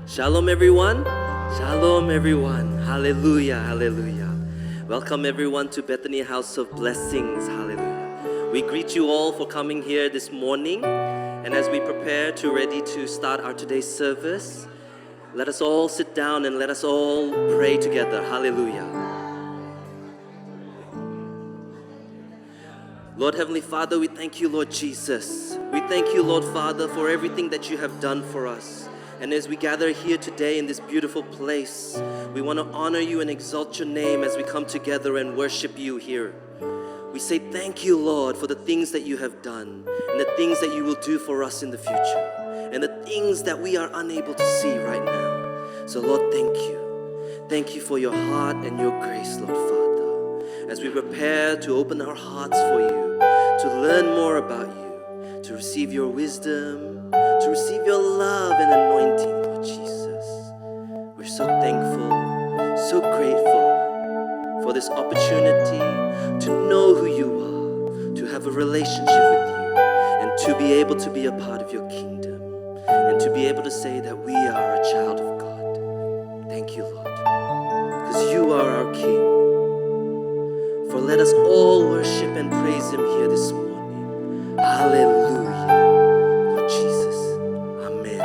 Shalom everyone. Shalom everyone. Hallelujah. Hallelujah. Welcome everyone to Bethany House of Blessings. Hallelujah. We greet you all for coming here this morning. And as we prepare ready to start our today's service, let us all sit down and let us all pray together. Hallelujah. Lord Heavenly Father, we thank you, Lord Jesus. We thank you, Lord Father, for everything that you have done for us. And as we gather here today in this beautiful place, we want to honor you and exalt your name as we come together and worship you here. We say thank you, Lord, for the things that you have done and the things that you will do for us in the future and the things that we are unable to see right now. So Lord, thank you. Thank you for your heart and your grace, Lord Father, as we prepare to open our hearts for you, to learn more about you, to receive your wisdom, to receive your love and anointing, Lord Jesus. We're so thankful, so grateful for this opportunity to know who you are, to have a relationship with you, and to be able to be a part of your kingdom, and to be able to say that we are a child of God. Thank you, Lord, because you are our King. For let us all worship and praise him here this morning. Hallelujah. Lord Jesus. Amen.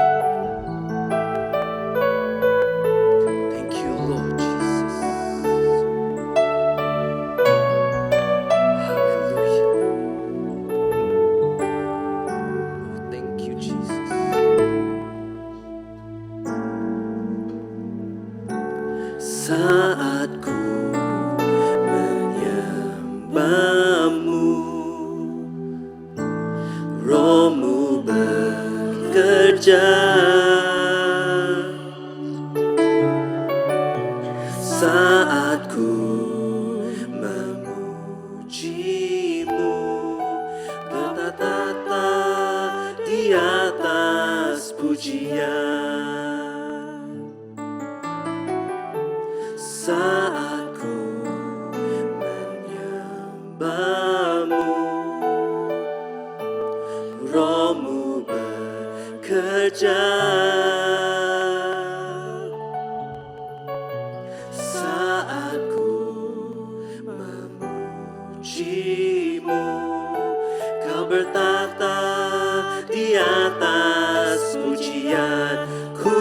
Thank you, Lord Jesus. Hallelujah. Oh, thank you, Jesus. Saat ku menyembahmu, Rohmu bekerja. Saat ku memujimu, bertata di atas pujian. Saat ku menyembahmu, Rohmu bekerja. Saat ku memujimu, kau bertata di atas pujian. Ku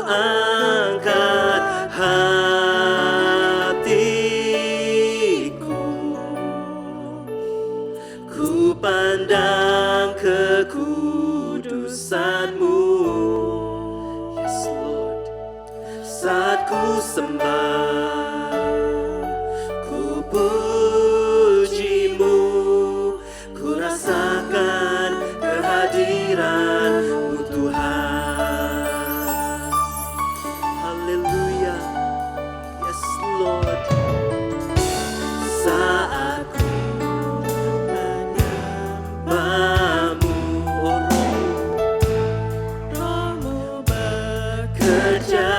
angkat hatiku, ku pandang kekudusanmu. Yes, Lord. Saat ku sembah, ku pujimu, ku rasakan kehadiran-Mu Tuhan. Haleluya. Yes, Lord. Saat ku menyembahmu, oh Rohmu bekerja.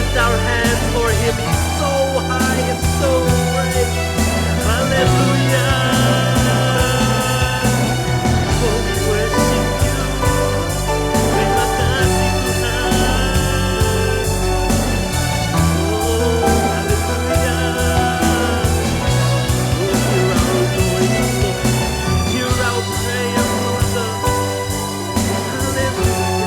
lift our hands for Him. He's so high and so great. Hallelujah. Oh, we worship You. Terima kasih Tuhan. Oh, hallelujah. Oh, hear our voice, Lord. Hear our prayer, Father. Hallelujah.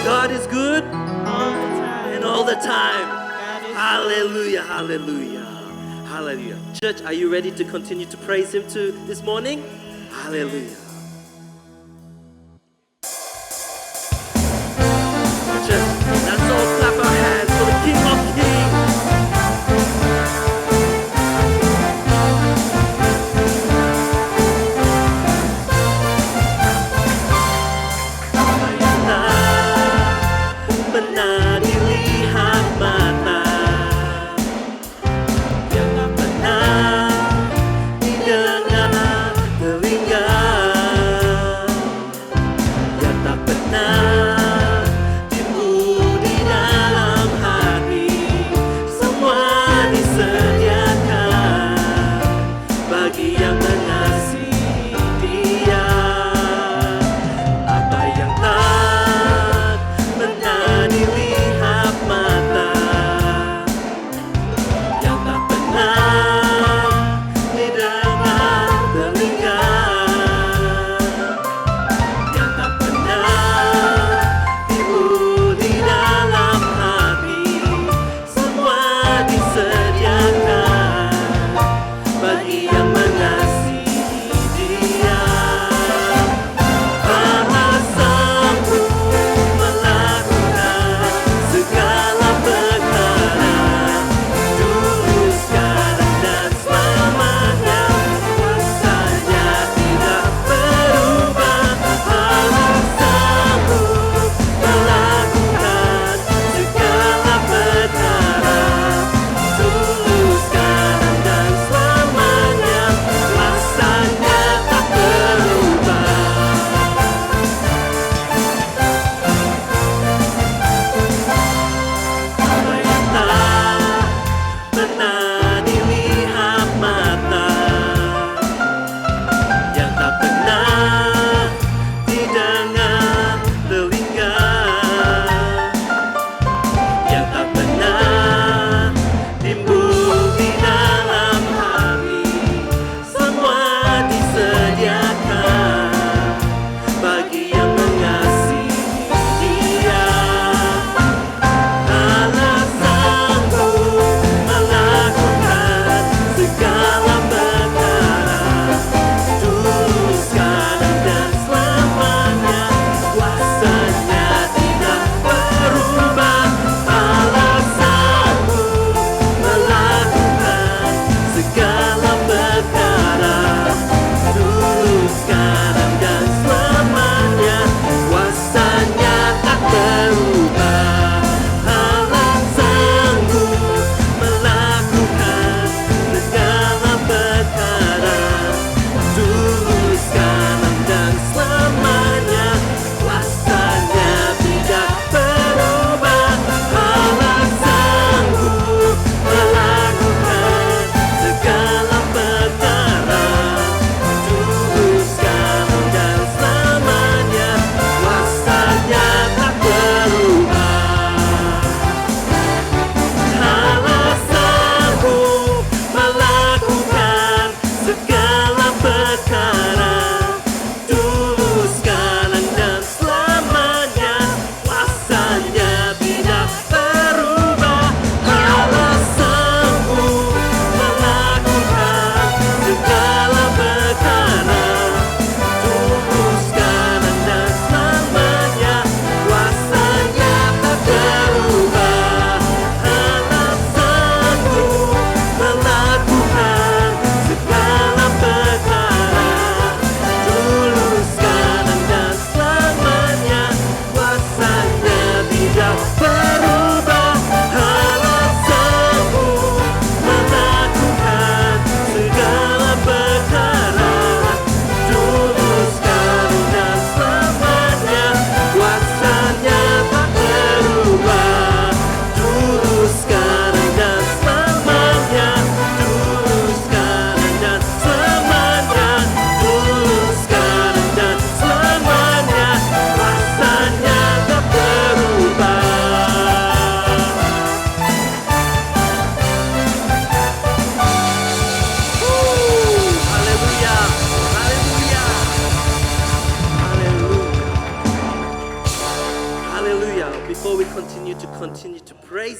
God is good and all the time. Hallelujah, hallelujah, hallelujah. Church, are you ready to continue to praise Him this morning? Hallelujah. Church, let's all clap our hands for the King of Kings. Pernah dilihat mata, yang tak pernah didengar telinga, yang tak pernah timbul di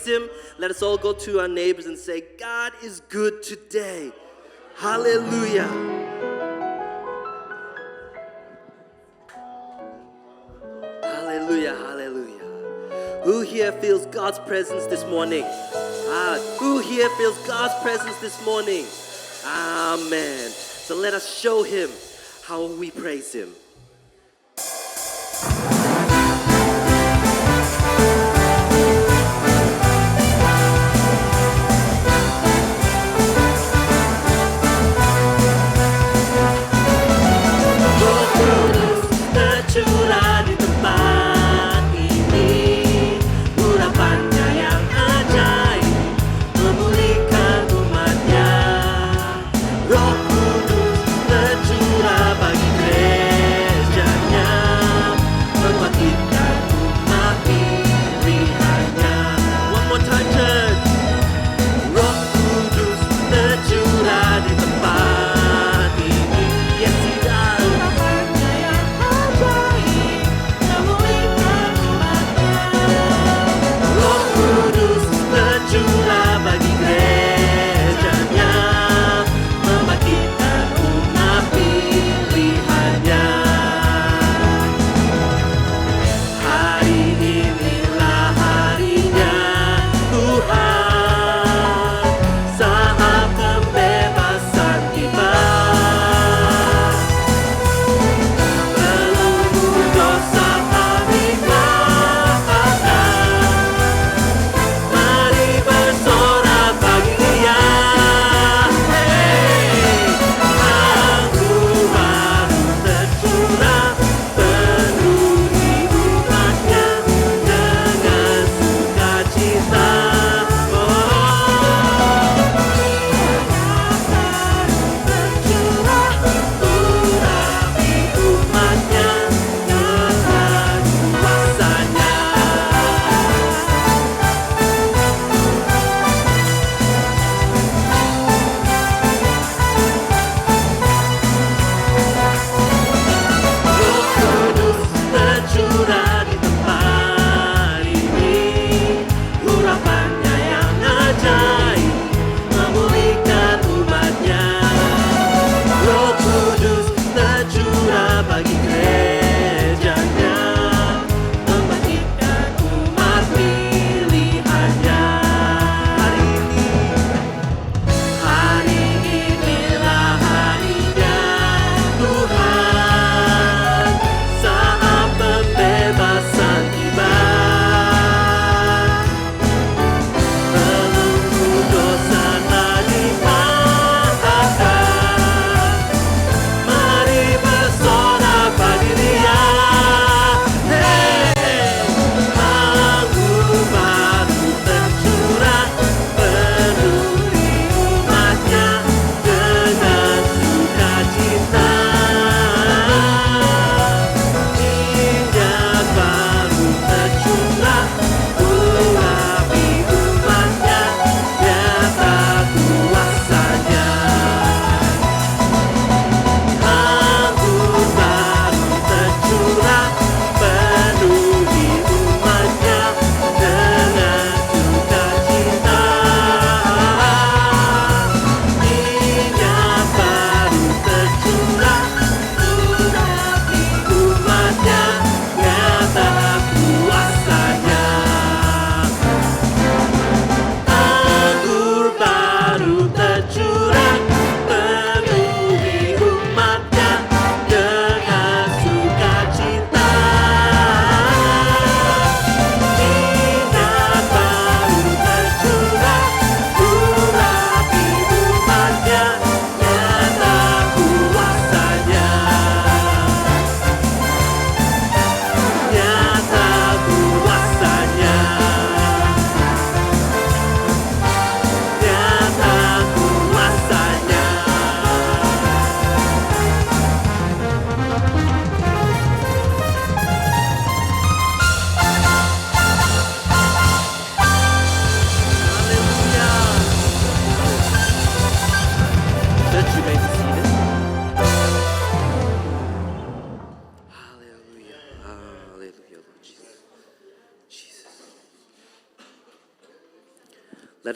Him? Let us all go to our neighbors and say, God is good today. Hallelujah. Hallelujah, hallelujah. Who here feels God's presence this morning? Who here feels God's presence this morning? Amen. So let us show Him how we praise Him. Tercurah di tempat ini, urapannya yang ajaib memulihkan umatnya. Roh Kudus tercurah bagi gereja.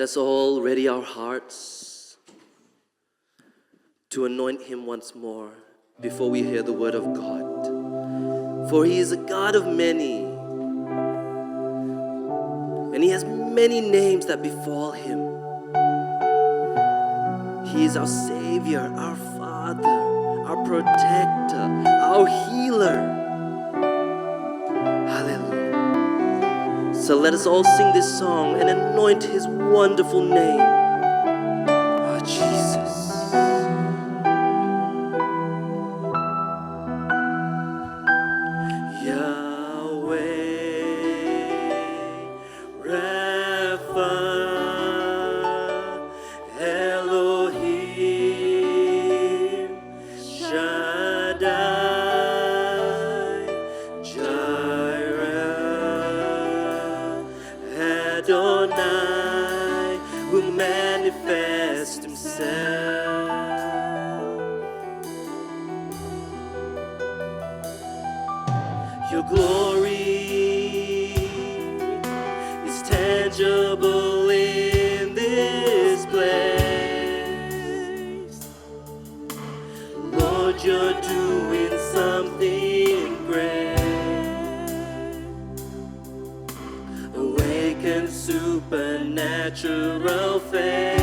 us all ready our hearts to anoint Him once more before we hear the word of God. For He is a God of many, and He has many names that befall Him. He is our Savior, our Father, our Protector, our Healer. Hallelujah. So let us all sing this song and anoint His wonderful name. Oh, Jesus. Adonai will manifest Himself. Your glory is tangible in this place. Lord, you're doing something great. Awaken supernatural faith.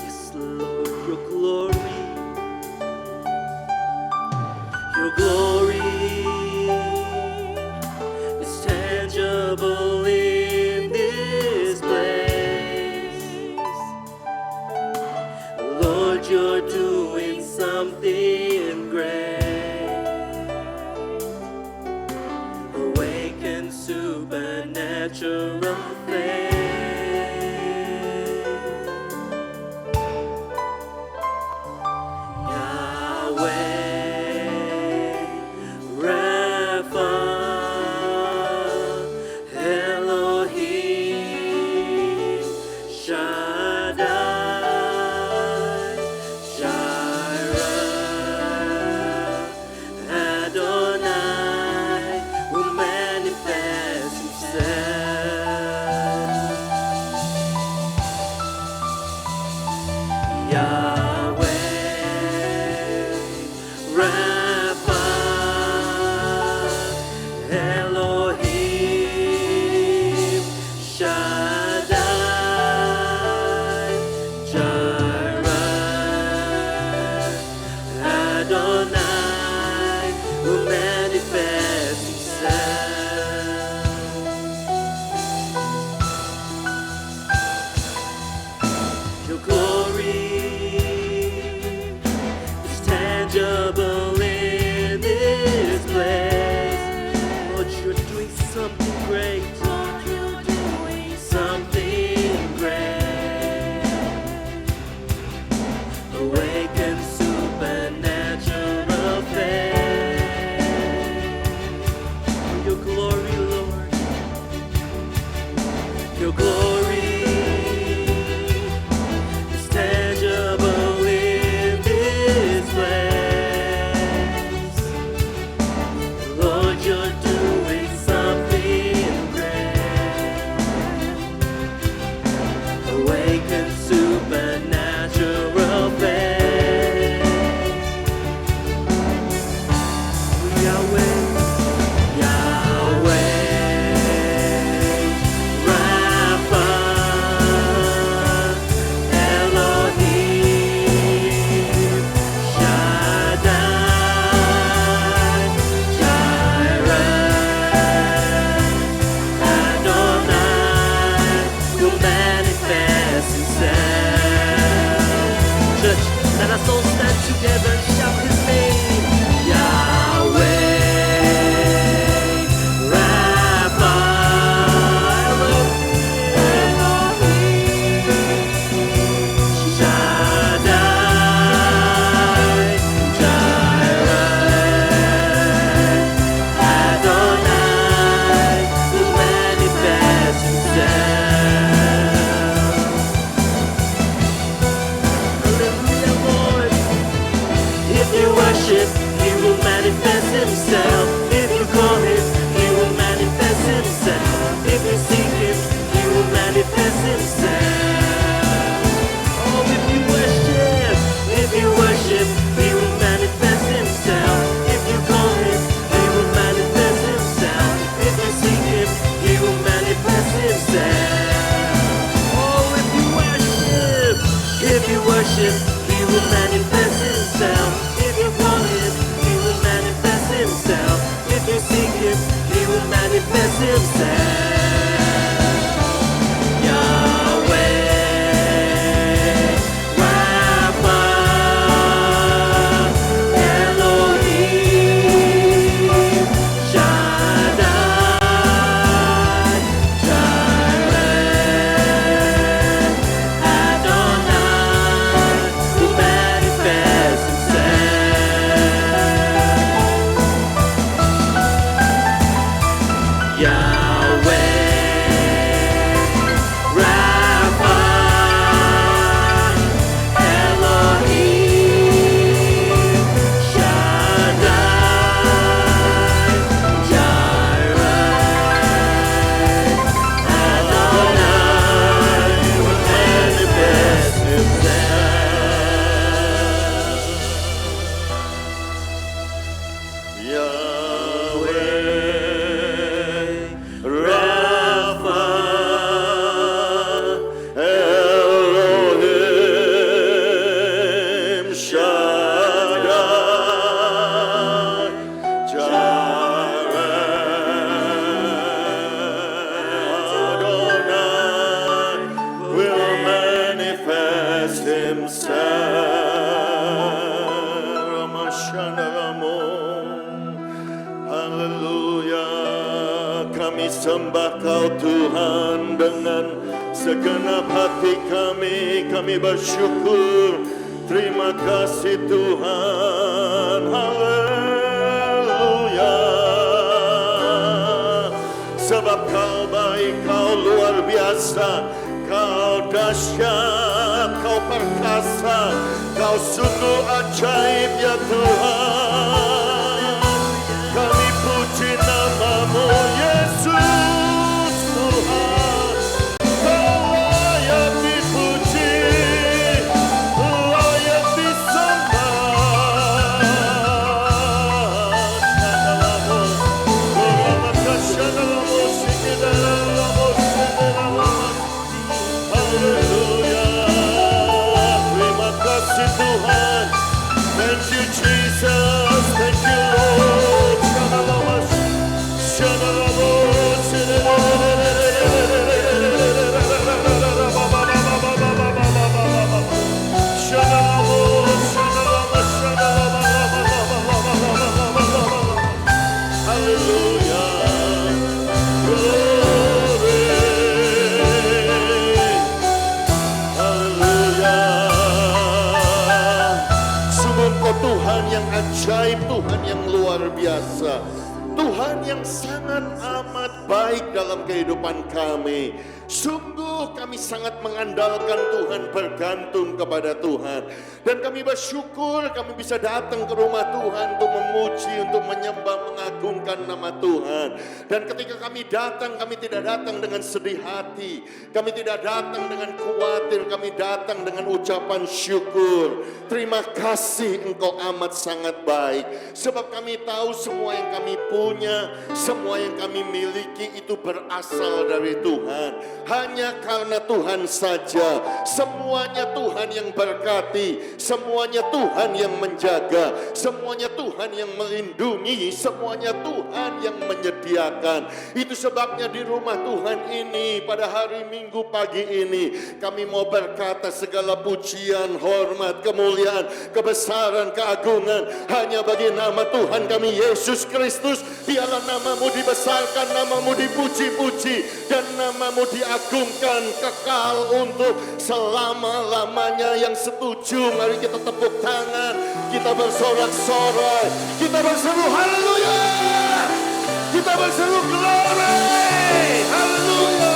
Yes, Lord, your glory. Your glory is tangible in this place. Lord, you're doing something great. Awaken supernatural faith. If you seek Him, He will manifest Himself. worship, He will manifest Himself. If you want Him, He will manifest Himself. If you seek Him, He will manifest Himself. Kami sembah Kau Tuhan dengan segenap hati kami bersyukur. Terima kasih Tuhan, haleluya. Sebab Kau baik, Kau luar biasa, Kau dahsyat, Kau perkasa, Kau sungguh ajaib ya Tuhan. Kami puji nama-Mu Yesus Tuhan. Kau layak dipuji, layak disembah. Haleluya. Terima kasih Tuhan. Thank you Jesus. Thank you Lord. Tuhan yang ajaib, Tuhan yang luar biasa, Tuhan yang sangat amat baik dalam kehidupan kami. Sungguh kami sangat mengandalkan Tuhan, bergantung kepada Tuhan. Dan kami bersyukur kami bisa datang ke rumah Tuhan untuk memuji, untuk menyembah, mengagungkan nama Tuhan. Dan ketika kami datang, kami tidak datang dengan sedih hati, kami tidak datang dengan khawatir, kami datang dengan ucapan syukur. Terima kasih Engkau amat sangat baik. Sebab kami tahu semua yang kami punya, semua yang kami miliki itu berasal dari Tuhan. Hanya karena Tuhan saja. Semuanya Tuhan yang berkati, semuanya Tuhan yang menjaga, semuanya Tuhan yang melindungi, semuanya Tuhan yang menyediakan. Itu sebabnya di rumah Tuhan ini pada hari Minggu pagi ini kami mau berkata segala pujian, hormat, kemuliaan, kebesaran, keagungan hanya bagi nama Tuhan kami Yesus Kristus. Biarlah nama-Mu dibesarkan, nama-Mu dipuji-puji, dan nama-Mu diagungkan kekal untuk selama-lamanya. Yang setuju mari kita tepuk tangan, kita bersorak-sorai, kita berseru haleluya, kita berseru glory, haleluya.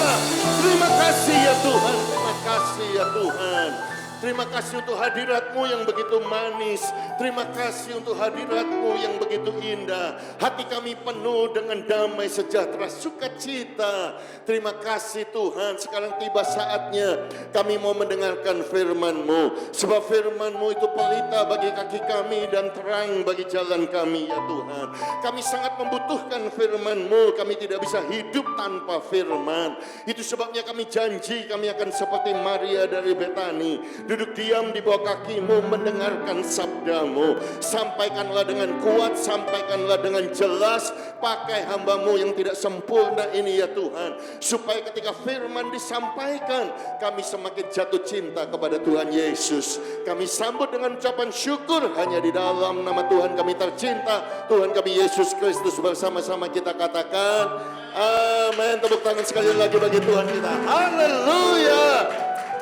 Terima kasih ya Tuhan, terima kasih ya Tuhan. Terima kasih untuk hadirat-Mu yang begitu manis. Terima kasih untuk hadirat-Mu yang begitu indah. Hati kami penuh dengan damai sejahtera, sukacita. Terima kasih Tuhan. Sekarang tiba saatnya kami mau mendengarkan firman-Mu. Sebab firman-Mu itu pelita bagi kaki kami dan terang bagi jalan kami ya Tuhan. Kami sangat membutuhkan firman-Mu. Kami tidak bisa hidup tanpa firman. Itu sebabnya kami janji kami akan seperti Maria dari Betani. duduk diam di bawah kaki-Mu, mendengarkan sabda-Mu. Sampaikanlah dengan kuat, sampaikanlah dengan jelas. Pakai hamba-Mu yang tidak sempurna ini ya Tuhan, supaya ketika firman disampaikan, kami semakin jatuh cinta kepada Tuhan Yesus. Kami sambut dengan ucapan syukur, hanya di dalam nama Tuhan kami tercinta, Tuhan kami Yesus Kristus. Bersama-sama kita katakan amin. Tepuk tangan sekali lagi bagi Tuhan kita. Haleluya.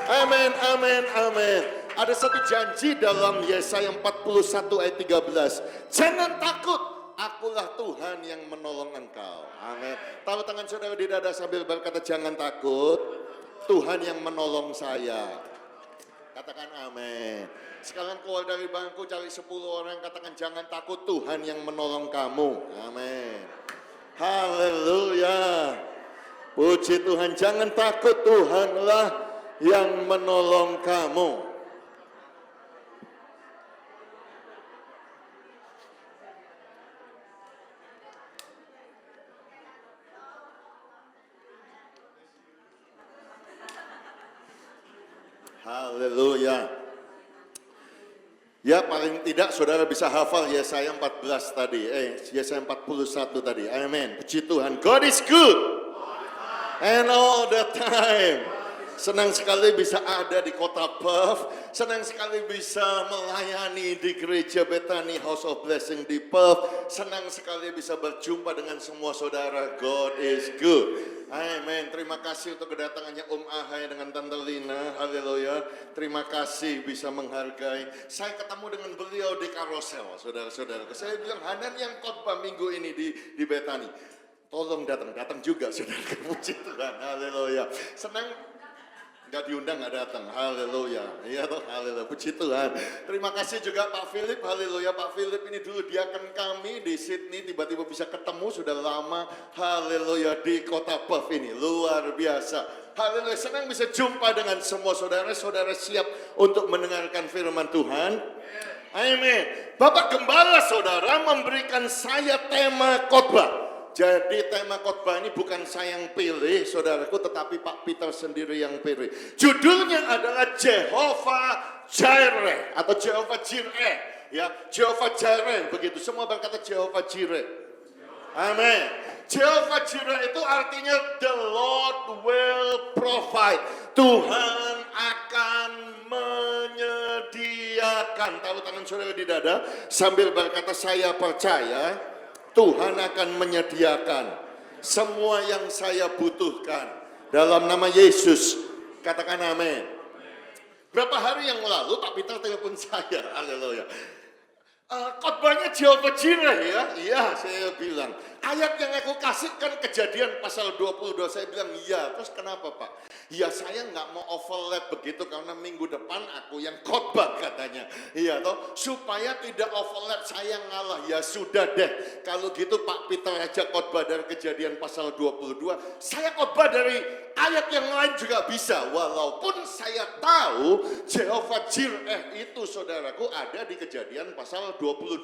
Amin, amin, amin. Ada satu janji dalam Yesaya 41 ayat 13. Jangan takut, akulah Tuhan yang menolong engkau. Amin. Taruh tangan saudara di dada sambil berkata, jangan takut, Tuhan yang menolong saya. Katakan amin. Sekarang keluar dari bangku, cari 10 orang, katakan jangan takut, Tuhan yang menolong kamu. Amin. Haleluya. Puji Tuhan, jangan takut, Tuhanlah yang menolong kamu. Haleluya. Ya, paling tidak saudara bisa hafal Yesaya 14 tadi. Yesaya 41 tadi. Amin. Puji Tuhan. God is good. And all the time. Senang sekali bisa ada di kota Perth. Senang sekali bisa melayani di gereja Bethany House of Blessing di Perth. Senang sekali bisa berjumpa dengan semua saudara. God is good. Amin. Terima kasih untuk kedatangannya Ahai dengan Tante Lina. Haleluya. Terima kasih bisa menghargai. Saya ketemu dengan beliau di karosel, saudara-saudara. Saya bilang, Hanan yang khotbah minggu ini di Bethany. Tolong datang juga, saudara. Puji Tuhan. Haleluya. Senang. Gak diundang, gak datang. Haleluya. Iya toh, haleluya. Puji Tuhan. Terima kasih juga Pak Philip. Haleluya. Pak Philip ini dulu diaken kami di Sydney. Tiba-tiba bisa ketemu sudah lama. Haleluya. Di kota Perth ini. Luar biasa. Haleluya. Senang bisa jumpa dengan semua saudara. Saudara siap untuk mendengarkan firman Tuhan. Amin. Bapak Gembala saudara memberikan saya tema khotbah. Jadi tema khotbah ini bukan saya yang pilih, saudaraku, tetapi Pak Peter sendiri yang pilih. Judulnya adalah Jehovah Jireh atau Jehovah Jireh, ya, Jehovah Jireh begitu. Semua berkata Jehovah Jireh. Amin. Jehovah Jireh itu artinya the Lord will provide. Tuhan akan menyediakan. Taruh tangan saudara di dada sambil berkata, saya percaya Tuhan akan menyediakan semua yang saya butuhkan dalam nama Yesus. Katakan amin. Berapa hari yang lalu Pak Peter telepon saya. Haleluya. Khotbahnya Jehovah Jireh ya. Iya, saya bilang. Ayat yang aku kasihkan Kejadian pasal 22. Saya bilang iya. Terus kenapa Pak? Ya saya nggak mau overlap begitu karena minggu depan aku yang khotbah katanya. Iya toh, supaya tidak overlap saya ngalah. Ya sudah deh. Kalau gitu Pak Peter aja khotbah dari Kejadian pasal 22. Saya khotbah dari ayat yang lain juga bisa. Walaupun saya tahu Jehovah Jireh itu saudaraku ada di Kejadian pasal 22.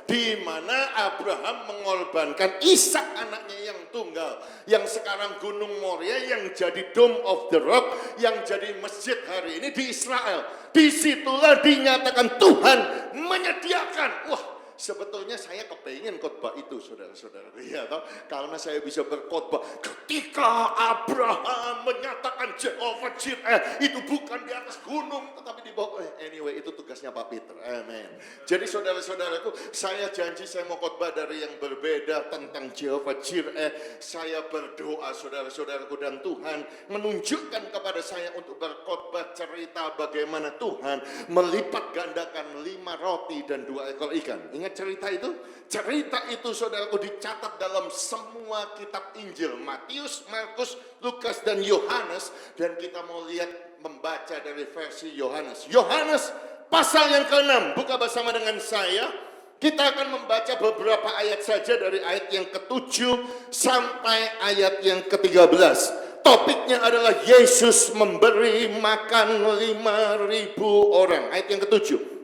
Di mana Abraham mengorbankan Ishak anaknya yang tunggal. Yang sekarang Gunung Moria yang jadi Dome of the Rock, yang jadi masjid hari ini di Israel. Disitulah dinyatakan Tuhan menyediakan. Wah, sebetulnya saya kepengen khotbah itu, saudara-saudara. Iya toh? Karena saya bisa berkhotbah ketika Abraham menyatakan Jehovah Jireh itu bukan di atas gunung, tetapi di bawah. Anyway, itu tugasnya Pak Peter. Amin. Jadi saudara-saudaraku, saya janji saya mau khotbah dari yang berbeda tentang Jehovah Jireh. Saya berdoa saudara-saudaraku, dan Tuhan menunjukkan kepada saya untuk berkhotbah cerita bagaimana Tuhan melipat gandakan 5 roti dan 2 ekor ikan. Ingat cerita itu? Cerita itu saudaraku dicatat dalam semua kitab Injil. Matius, Markus, Lukas, dan Yohanes. Dan kita mau lihat membaca dari versi Yohanes. Yohanes pasal yang ke-6. Buka bersama dengan saya. Kita akan membaca beberapa ayat saja dari ayat yang ke-7 sampai ayat yang ke-13. Topiknya adalah Yesus memberi makan 5.000 orang. Ayat yang ke-7.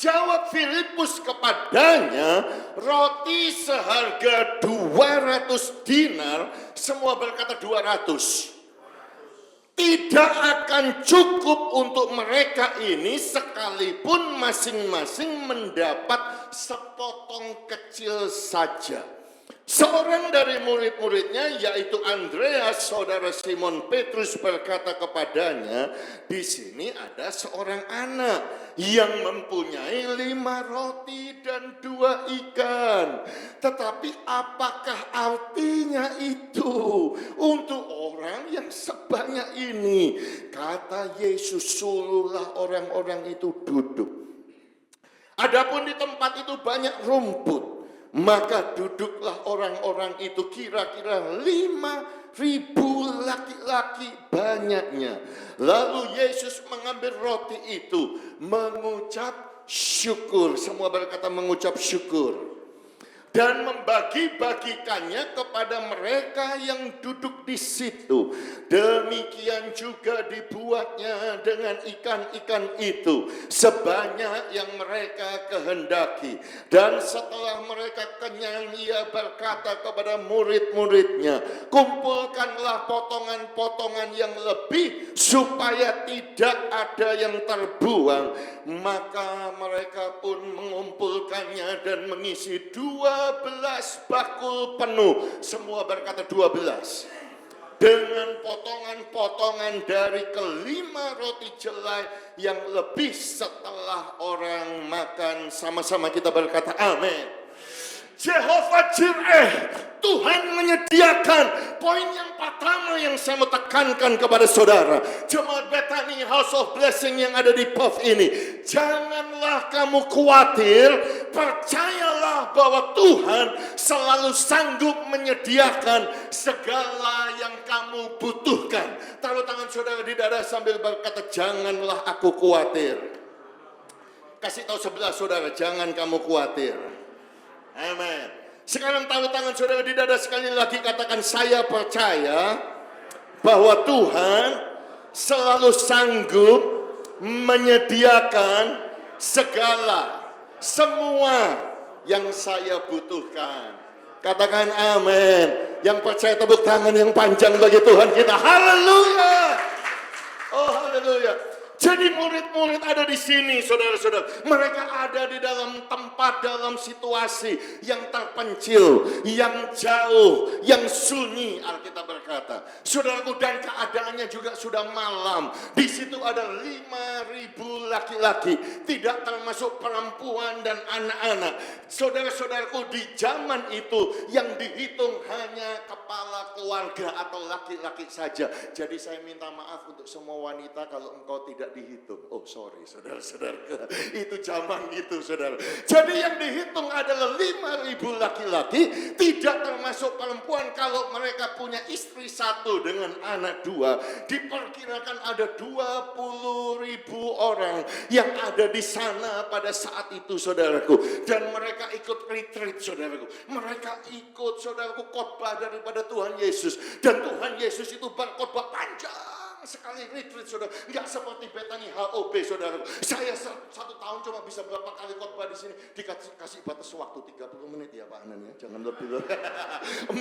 Jawab Filipus kepadanya, roti seharga 200 dinar. Semua berkata 200. tidak akan cukup untuk mereka ini sekalipun masing-masing mendapat sepotong kecil saja. Seorang dari murid-muridnya yaitu Andreas, saudara Simon Petrus berkata kepadanya, di sini ada seorang anak yang mempunyai 5 roti dan 2 ikan. Tetapi apakah artinya itu untuk orang yang sebanyak ini? Kata Yesus, suruhlah orang-orang itu duduk. Adapun di tempat itu banyak rumput, maka duduklah orang-orang itu, kira-kira 5.000 laki-laki banyaknya. Lalu Yesus mengambil roti itu, mengucap syukur. Semua berkata mengucap syukur. Dan membagi-bagikannya kepada mereka yang duduk di situ. Demikian juga dibuatnya dengan ikan-ikan itu, sebanyak yang mereka kehendaki. Dan setelah mereka kenyang, ia berkata kepada murid-muridnya, kumpulkanlah potongan-potongan yang lebih, supaya tidak ada yang terbuang. Maka mereka pun mengumpulkannya dan mengisi 12 bakul penuh. Semua berkata 12. Dengan potongan-potongan dari kelima roti jelai yang lebih setelah orang makan. Sama-sama kita berkata amin. Jehovah Jireh, Tuhan menyediakan. Poin yang pertama yang saya mau tekankan kepada saudara, jemaat Bethany House of Blessing yang ada di POV ini, janganlah kamu khawatir, percayalah bahwa Tuhan selalu sanggup menyediakan segala yang kamu butuhkan. Taruh tangan saudara di dada sambil berkata, janganlah aku khawatir. Kasih tahu sebelah saudara, jangan kamu khawatir. Amin. Sekarang taruh tangan saudara di dada sekali lagi, katakan, saya percaya bahwa Tuhan selalu sanggup menyediakan segala, semua yang saya butuhkan. Katakan amin. Yang percaya tepuk tangan yang panjang bagi Tuhan kita. Haleluya. Oh haleluya. Jadi murid-murid ada di sini, saudara-saudara. Mereka ada di dalam tempat, dalam situasi yang terpencil, yang jauh, yang sunyi, Alkitab berkata. Saudaraku, dan keadaannya juga sudah malam. Di situ ada 5.000 laki-laki, tidak termasuk perempuan dan anak-anak. Saudara-saudaraku, di zaman itu yang dihitung hanya kepala keluarga atau laki-laki saja. Jadi saya minta maaf untuk semua wanita kalau engkau tidak dihitung. Oh sorry saudara-saudara, itu zaman itu saudara. Jadi yang dihitung adalah 5.000 laki-laki, tidak termasuk perempuan. Kalau mereka punya istri 1 dengan anak 2, diperkirakan ada 20.000 orang yang ada di sana pada saat itu saudaraku. Dan mereka ikut retreat saudaraku. Mereka ikut saudaraku khotbah daripada Tuhan Yesus. Dan Tuhan Yesus itu berkhotbah panjang sekali retreat saudara, nggak seperti Bethany HOB saudara. Saya 1 tahun cuma bisa berapa kali khotbah di sini, dikasih batas waktu 30 menit ya Pak Anan ya, jangan lebih 40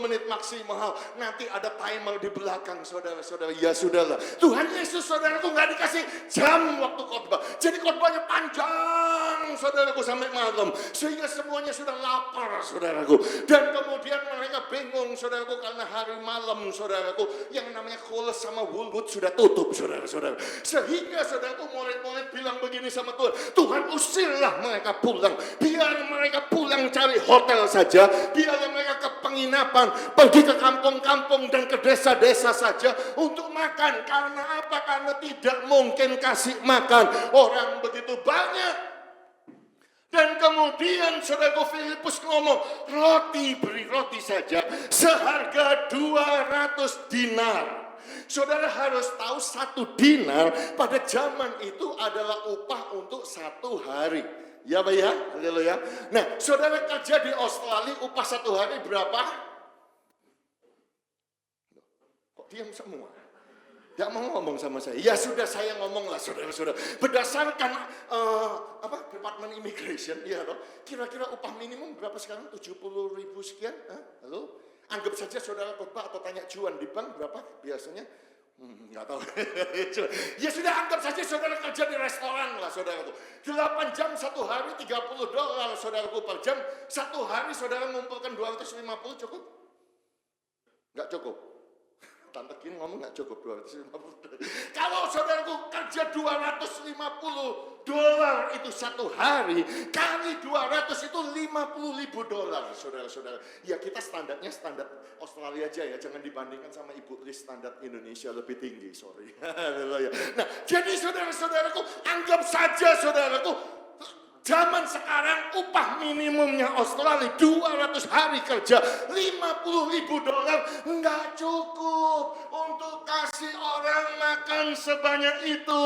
menit maksimal. Nanti ada timer di belakang saudara-saudara. Ya sudahlah, Tuhan Yesus saudaraku nggak dikasih jam waktu khotbah, jadi khotbahnya panjang saudaraku sampai malam, sehingga semuanya sudah lapar saudaraku. Dan kemudian mereka bingung saudaraku karena hari malam saudaraku, yang namanya Koles sama Woolwood sudah tutup saudara-saudara. Sehingga saudaraku, murid-murid bilang begini sama Tuhan, Tuhan usirlah mereka pulang. Biar mereka pulang cari hotel saja. Biar mereka ke penginapan, pergi ke kampung-kampung dan ke desa-desa saja untuk makan. Karena apa? Karena tidak mungkin kasih makan orang begitu banyak. Dan kemudian saudaraku, Filipus ngomong, beri roti saja seharga 200 dinar. Saudara harus tahu 1 dinar pada zaman itu adalah upah untuk 1 hari. Ya Pak ya? Haleluya. Nah, saudara kerja di Australia, upah 1 hari berapa? Kok diam semua? Tidak mau ngomong sama saya. Ya sudah, saya ngomonglah saudara-saudara. Berdasarkan Departemen Immigration, ya toh, kira-kira upah minimum berapa sekarang? 70.000 sekian? Halo? Anggap saja saudara khotbah atau tanya cuan di bank berapa biasanya? Nggak tahu. Ya sudah, anggap saja saudara kerja di restoran lah saudaraku. 8 jam satu hari $30 saudaraku per jam. Satu hari saudara mengumpulkan 250 cukup? Nggak cukup. Tante Kin ngomong nggak cukup 250. Kalau saudaraku kerja $250 itu satu hari, kali 200 itu $50.000 saudara-saudara. Ya kita standarnya standar Australia aja ya, jangan dibandingkan sama Ibu Lis standar Indonesia lebih tinggi, sorry. Nah jadi saudara-saudaraku, anggap saja saudaraku, zaman sekarang upah minimumnya Australia 200 hari kerja $50.000 nggak cukup untuk kasih orang makan sebanyak itu,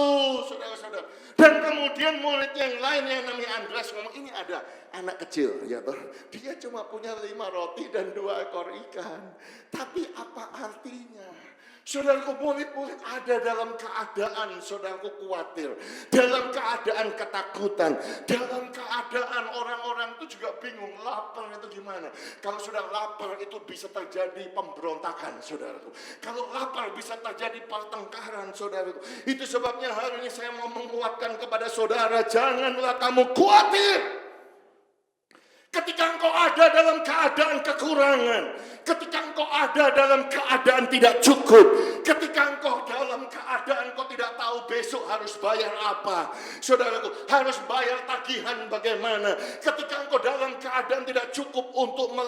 saudara-saudara. Dan kemudian murid yang lain yang namanya Andreas ngomong, ini ada anak kecil ya toh, dia cuma punya 5 roti dan 2 ekor ikan, tapi apa artinya? Saudaraku, murid-murid ada dalam keadaan saudaraku khawatir, dalam keadaan ketakutan, dalam keadaan orang-orang itu juga bingung, lapar itu gimana. Kalau sudah lapar itu bisa terjadi pemberontakan saudaraku. Kalau lapar bisa terjadi pertengkaran saudaraku. Itu sebabnya hari ini saya mau menguatkan kepada saudara, janganlah kamu khawatir. Ketika engkau ada dalam keadaan kekurangan, ketika engkau ada dalam keadaan tidak cukup, ketika engkau dalam keadaan engkau tidak tahu besok harus bayar apa, saudaraku, harus bayar tagihan bagaimana, ketika engkau dalam keadaan tidak cukup untuk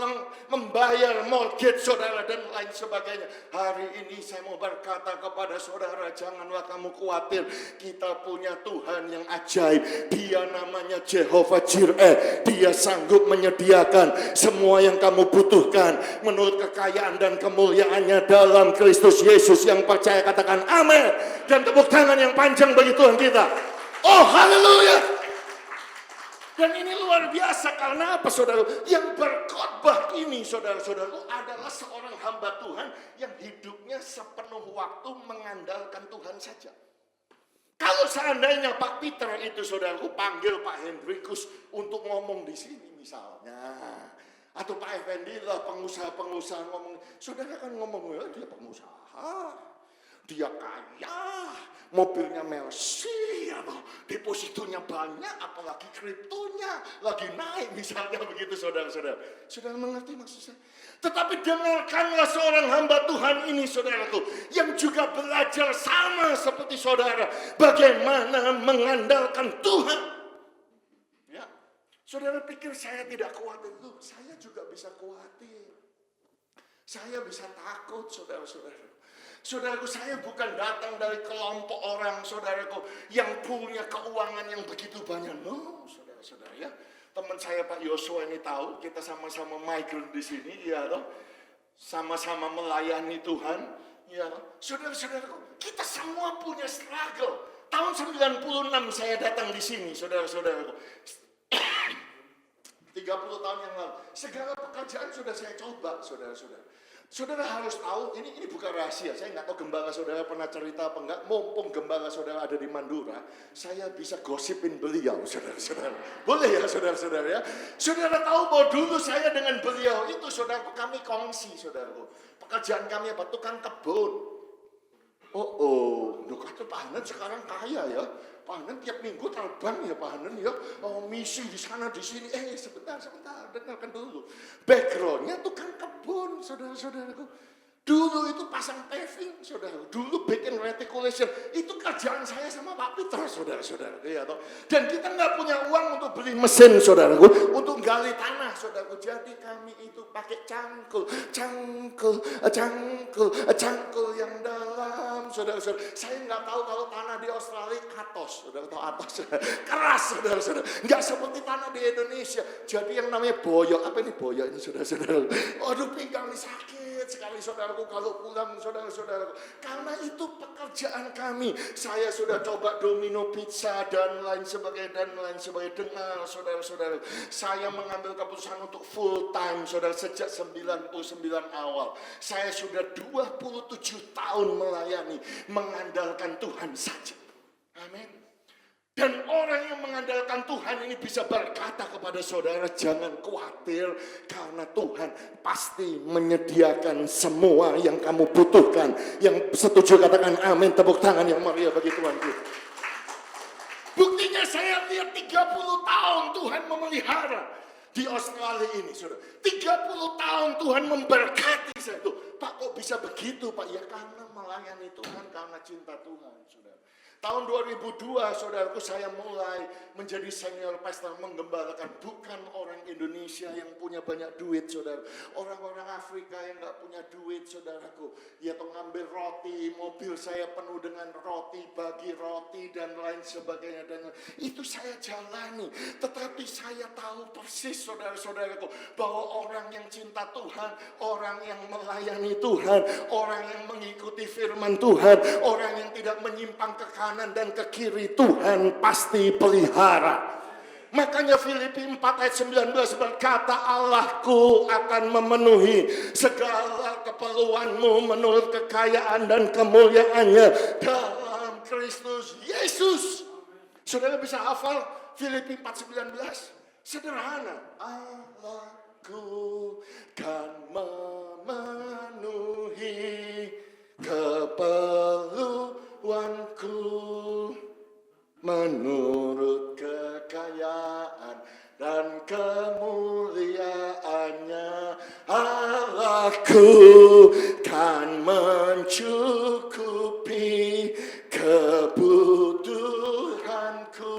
membayar mortgage saudara dan lain sebagainya, hari ini saya mau berkata kepada saudara, janganlah kamu khawatir. Kita punya Tuhan yang ajaib, Dia namanya Jehovah Jireh. Dia sanggup menyediakan semua yang kamu butuhkan menurut kekayaan dan kemuliaannya dalam Kristus Yesus. Yang percaya katakan amin, dan tepuk tangan yang panjang bagi Tuhan kita. Oh haleluya. Dan ini luar biasa, karena apa saudara? Yang berkhotbah ini saudara-saudaraku adalah seorang hamba Tuhan yang hidupnya sepenuh waktu mengandalkan Tuhan saja. Kalau seandainya Pak Peter itu saudaraku panggil Pak Hendrikus untuk ngomong di sini misalnya, atau Pak Effendi lah pengusaha-pengusaha ngomong, saudara kan ngomong, ya dia pengusaha, dia kaya, mobilnya Mercy, atau depositonya banyak, apalagi kriptonya lagi naik misalnya begitu saudara-saudara. Saudara mengerti maksud saya? Tetapi dengarkanlah seorang hamba Tuhan ini saudaraku, yang juga belajar sama seperti saudara, bagaimana mengandalkan Tuhan. Ya, saudara pikir saya tidak khawatir itu? Saya juga bisa khawatir. Saya bisa takut saudara-saudara. Saudaraku, saya bukan datang dari kelompok orang saudaraku yang punya keuangan yang begitu banyak. No, saudara-saudara ya. Teman saya Pak Yosua ini tahu, kita sama-sama migrant di sini, ya toh. Sama-sama melayani Tuhan, ya toh. Saudara-saudaraku, kita semua punya struggle. Tahun 96 saya datang di sini, saudara-saudaraku. 30 tahun yang lalu. Segala pekerjaan sudah saya coba, saudara-saudara. Saudara harus tahu, ini bukan rahasia. Saya nggak tahu gembala saudara pernah cerita apa enggak. Mumpung gembala saudara ada di Mandura, saya bisa gosipin beliau, saudara-saudara. Boleh ya, saudara-saudara ya. Saudara tahu bahwa dulu saya dengan beliau itu, saudaraku, kami kongsi, saudaraku. Pekerjaan kami apa? Tukang kebun. Kata Pak Hanan sekarang kaya ya. Pak Hanan tiap minggu terbang ya Pak Hanan ya. Misi di sana di sini. Sebentar, dengarkan dulu. Backgroundnya tukang kebun, saudara-saudaraku. Dulu itu pasang paving, saudara. Dulu bikin reticulation. Itu kerjaan saya sama Pak Peter, saudara-saudara. Ya, dan kita nggak punya uang untuk beli mesin, saudaraku. Untuk gali tanah, saudaraku. Jadi kami itu pakai cangkul yang dalam, saudara-saudara. Saya nggak tahu kalau tanah di Australia atos, saudara tahu atos. Keras, saudara-saudara. Nggak seperti tanah di Indonesia. Jadi yang namanya boyok. Apa ini boyok ini, saudara-saudara? Aduh, pinggang ini sakit sekali, saudaraku, kalau pulang, saudara-saudaraku. Karena itu pekerjaan kami. Saya sudah coba Domino Pizza dan lain sebagainya. Dengar, saudara-saudara. Saya mengambil keputusan untuk full time, saudara, sejak 99 awal. Saya sudah 27 tahun melayani, mengandalkan Tuhan saja. Amin. Dan orang yang mengandalkan Tuhan ini ini bisa berkata kepada saudara, jangan khawatir karena Tuhan pasti menyediakan semua yang kamu butuhkan. Yang setuju katakan amin, tepuk tangan yang meriah bagi Tuhan kita. Buktinya saya lihat 30 tahun Tuhan memelihara di Australia ini, saudara. 30 tahun Tuhan memberkati saya. Tuh, Pak kok bisa begitu, Pak? Ya karena melayani Tuhan, karena cinta Tuhan, saudara. Tahun 2002, saudaraku, saya mulai menjadi senior pastor menggembalakan. Bukan orang Indonesia yang punya banyak duit, saudara. Orang-orang Afrika yang gak punya duit, saudaraku. Ya tuh ngambil roti, mobil saya penuh dengan roti, bagi roti, dan lain sebagainya. Dan itu saya jalani. Tetapi saya tahu persis, saudara-saudaraku, bahwa orang yang cinta Tuhan, orang yang melayani Tuhan, orang yang mengikuti firman Tuhan, orang yang tidak menyimpang ke kanan dan ke kiri, Tuhan pasti pelihara. Makanya Filipi 4 ayat 19 berkata, Allahku akan memenuhi segala keperluanmu menurut kekayaan dan kemuliaannya dalam Kristus Yesus. Saudara bisa hafal Filipi 4:19? Sederhana. Allahku kan memenuhi keperluanku menurut kekayaan dan kemuliaannya. Allahku kan mencukupi kebutuhanku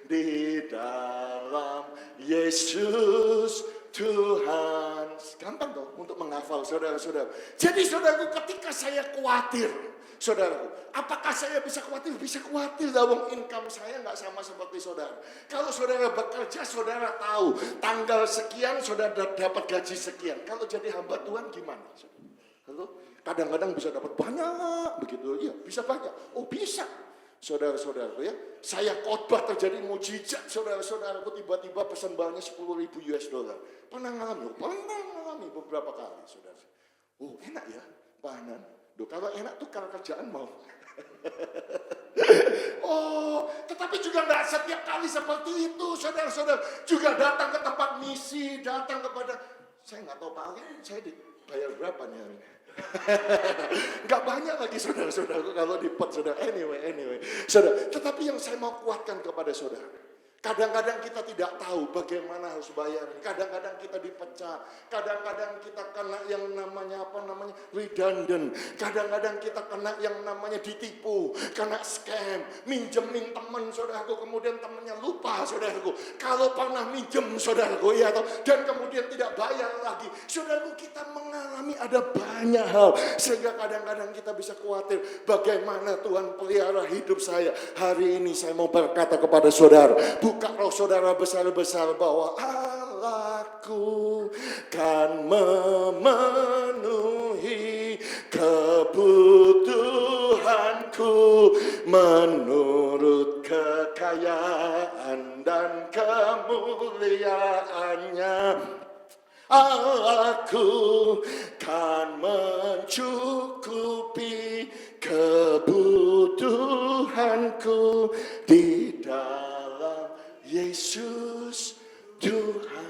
di dalam Yesus Tuhan. Gampang toh untuk menghafal, saudara-saudara. Jadi saudaraku, ketika saya khawatir, saudaraku, apakah saya bisa khawatir? Bisa khawatir, dawang income saya nggak sama seperti saudara. Kalau saudara bekerja, saudara tahu tanggal sekian saudara dapat gaji sekian. Kalau jadi hamba Tuhan gimana? Halo? Kadang-kadang bisa dapat banyak begitu, iya bisa banyak. Oh bisa. Saudara-saudaraku ya, saya khotbah terjadi mujizat, saudara-saudaraku, tiba-tiba persembahannya 10.000 US dollar. Pernah ngalami beberapa kali, saudara. Oh enak ya, Pak Hanan. Duh, kalau enak tuh kalau kerjaan mau. Oh, tetapi juga nggak setiap kali seperti itu, saudara-saudara. Juga datang ke tempat misi, datang kepada, saya nggak tahu Pak Ali, saya dibayar berapa nih hari ini? Gak banyak lagi saudara-saudara kalau di pot saudara. Anyway, saudara. Tetapi yang saya mau kuatkan kepada saudara, kadang-kadang kita tidak tahu bagaimana harus bayar. Kadang-kadang kita dipecah. Kadang-kadang kita kena yang namanya redundant. Kadang-kadang kita kena yang namanya ditipu, kena scam, minjemin teman saudaraku, kemudian temannya lupa saudaraku. Kalau pernah minjem saudaraku, ya toh, dan kemudian tidak bayar lagi. Saudaraku, kita mengalami ada banyak hal sehingga kadang-kadang kita bisa khawatir bagaimana Tuhan pelihara hidup saya. Hari ini saya mau berkata kepada saudara, buka roh saudara besar-besar bahwa Allahku kan memenuhi kebutuhanku menurut kekayaan dan kemuliaannya. Aku kan mencukupi kebutuhanku di dalam Yesus Tuhan.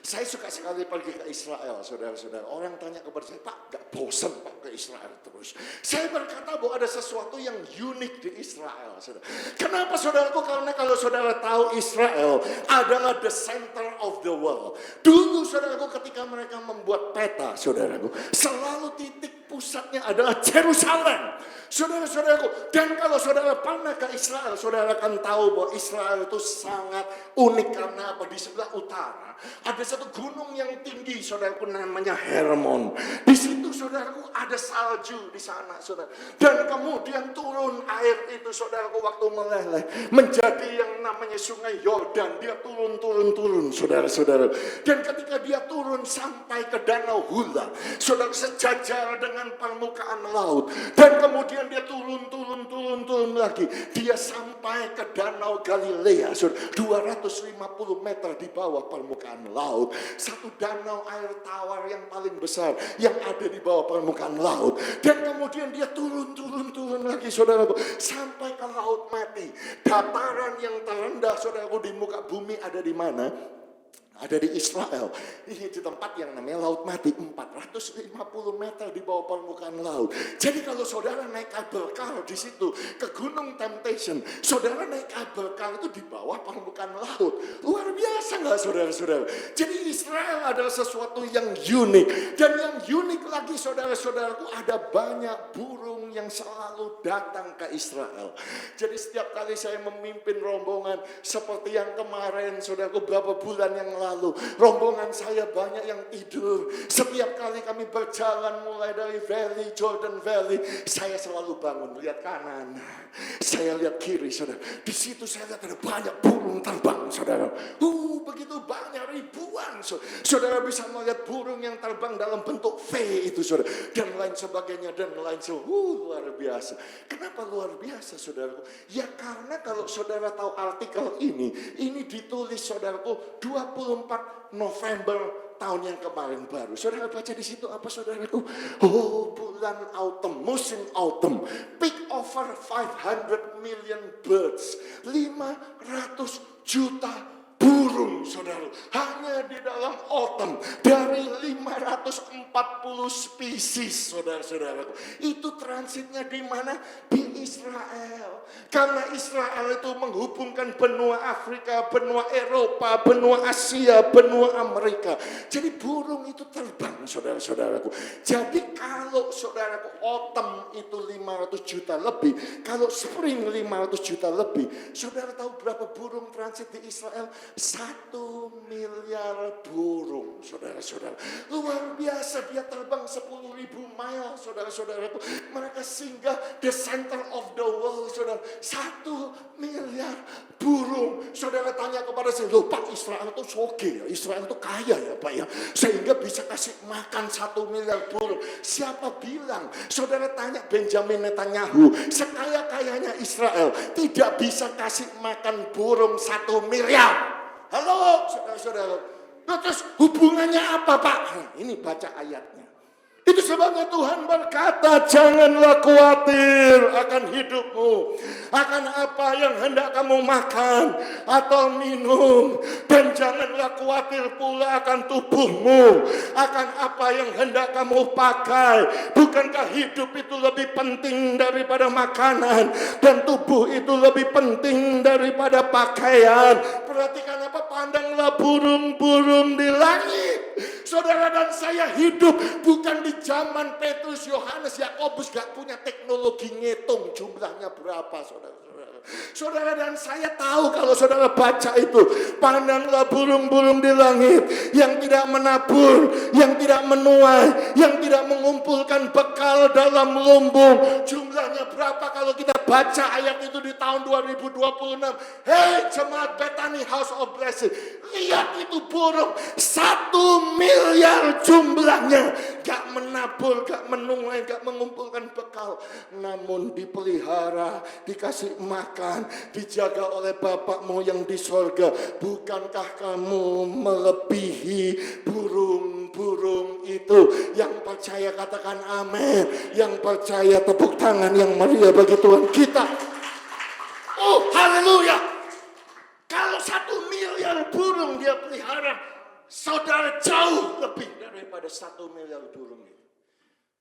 Saya suka sekali pergi ke Israel, saudara-saudara. Orang tanya kepada saya, Pak, gak bosan Pak ke Israel terus? Saya berkata bahwa ada sesuatu yang unik di Israel, saudara. Kenapa saudaraku? Karena kalau saudara tahu Israel adalah the center of the world. Dulu saudaraku ketika mereka membuat peta, saudaraku, selalu titik pusatnya adalah Jerusalem. Saudara-saudaraku, dan kalau saudara pernah ke Israel, saudara akan tahu bahwa Israel itu sangat unik. Karena apa? Di sebelah utara ada satu gunung yang tinggi, saudaraku, namanya Hermon. Di situ saudaraku ada salju di sana, saudara. Dan kemudian turun air itu, saudaraku, waktu meleleh menjadi yang namanya sungai Yordan. Dia turun, saudara-saudara. Dan ketika dia turun sampai ke Danau Hula, saudara, sejajar dengan permukaan laut. Dan kemudian dia turun lagi. Dia sampai ke Danau Galilea, saudara. 250 meter di bawah permukaan laut. Satu danau air tawar yang paling besar yang ada di bawah permukaan laut. Dan kemudian dia turun lagi, saudara, sampai ke Laut Mati. Dataran Tuhan yang terendah, saudaraku, di muka bumi ada di mana? Ada di Israel. Ini di tempat yang namanya Laut Mati, 450 meter di bawah permukaan laut. Jadi kalau saudara naik kabel kar di situ ke Gunung Temptation, saudara naik kabel kar itu di bawah permukaan laut. Luar biasa nggak, saudara-saudara? Jadi Israel adalah sesuatu yang unik. Dan yang unik lagi, saudara-saudaraku, ada banyak burung yang selalu datang ke Israel. Jadi setiap kali saya memimpin rombongan seperti yang kemarin, saudaraku, beberapa bulan yang lalu, rombongan saya banyak yang tidur. Setiap kali kami berjalan mulai dari Valley, Jordan Valley, saya selalu bangun, lihat kanan, saya lihat kiri, saudara. Di situ saya lihat ada banyak burung terbang, saudara. Begitu banyak, ribuan. Saudara bisa melihat burung yang terbang dalam bentuk V itu, saudara, dan lain sebagainya, dan lain sebagainya. Luar biasa. Kenapa luar biasa, saudaraku? Ya karena kalau saudara tahu artikel ini ditulis, saudaraku, 24 November tahun yang kemarin baru. Saudara baca di situ apa, saudaraku? Bulan autumn, musim autumn. Peak over 500 million birds. 500 juta burung, saudara. Hanya di dalam autumn dari 540 spesies, saudara-saudaraku. Itu transitnya di mana? Di Israel. Karena Israel itu menghubungkan benua Afrika, benua Eropa, benua Asia, benua Amerika. Jadi burung itu terbang, saudara-saudaraku. Jadi kalau saudaraku autumn itu 500 juta lebih, kalau spring 500 juta lebih, saudara tahu berapa burung transit di Israel? 1 miliar burung, saudara-saudara. Luar biasa, dia terbang 10.000 mile, saudara-saudaraku. Mereka singgah the center of the world, saudara. 1 miliar burung. Saudara tanya kepada saya, loh Pak, Israel itu soge ya, Israel itu kaya ya Pak ya, sehingga bisa kasih makan 1 miliar burung. Siapa bilang? Saudara tanya Benjamin Netanyahu, sekaya-kayanya Israel tidak bisa kasih makan burung 1 miliar. Halo saudara-saudara, terus hubungannya apa Pak? Ini baca ayatnya. Itu sebabnya Tuhan berkata, janganlah khawatir akan hidupmu, akan apa yang hendak kamu makan atau minum, dan janganlah khawatir pula akan tubuhmu, akan apa yang hendak kamu pakai. Bukankah hidup itu lebih penting daripada makanan, dan tubuh itu lebih penting daripada pakaian? Perhatikan apa? Pandanglah burung-burung di langit. Saudara dan saya hidup bukan di zaman Petrus, Yohanes, Yakobus, gak punya teknologi ngitung jumlahnya berapa, saudara. Saudara dan saya tahu kalau saudara baca itu, pandanglah burung-burung di langit yang tidak menabur, yang tidak menuai, yang tidak mengumpulkan bekal dalam lumbung. Jumlahnya berapa kalau kita baca ayat itu di tahun 2026? Hei jemaat Bethany House of Blessing, lihat itu burung, 1 miliar jumlahnya. Gak menabur, gak menuai, gak mengumpulkan bekal, namun dipelihara, dikasih makan, dijaga oleh Bapakmu yang di sorga. Bukankah kamu melebihi burung-burung itu? Yang percaya katakan amin. Yang percaya tepuk tangan yang meriah bagi Tuhan kita. Oh haleluya. Kalau 1 miliar burung dia pelihara, saudara jauh lebih daripada 1 miliar burung itu.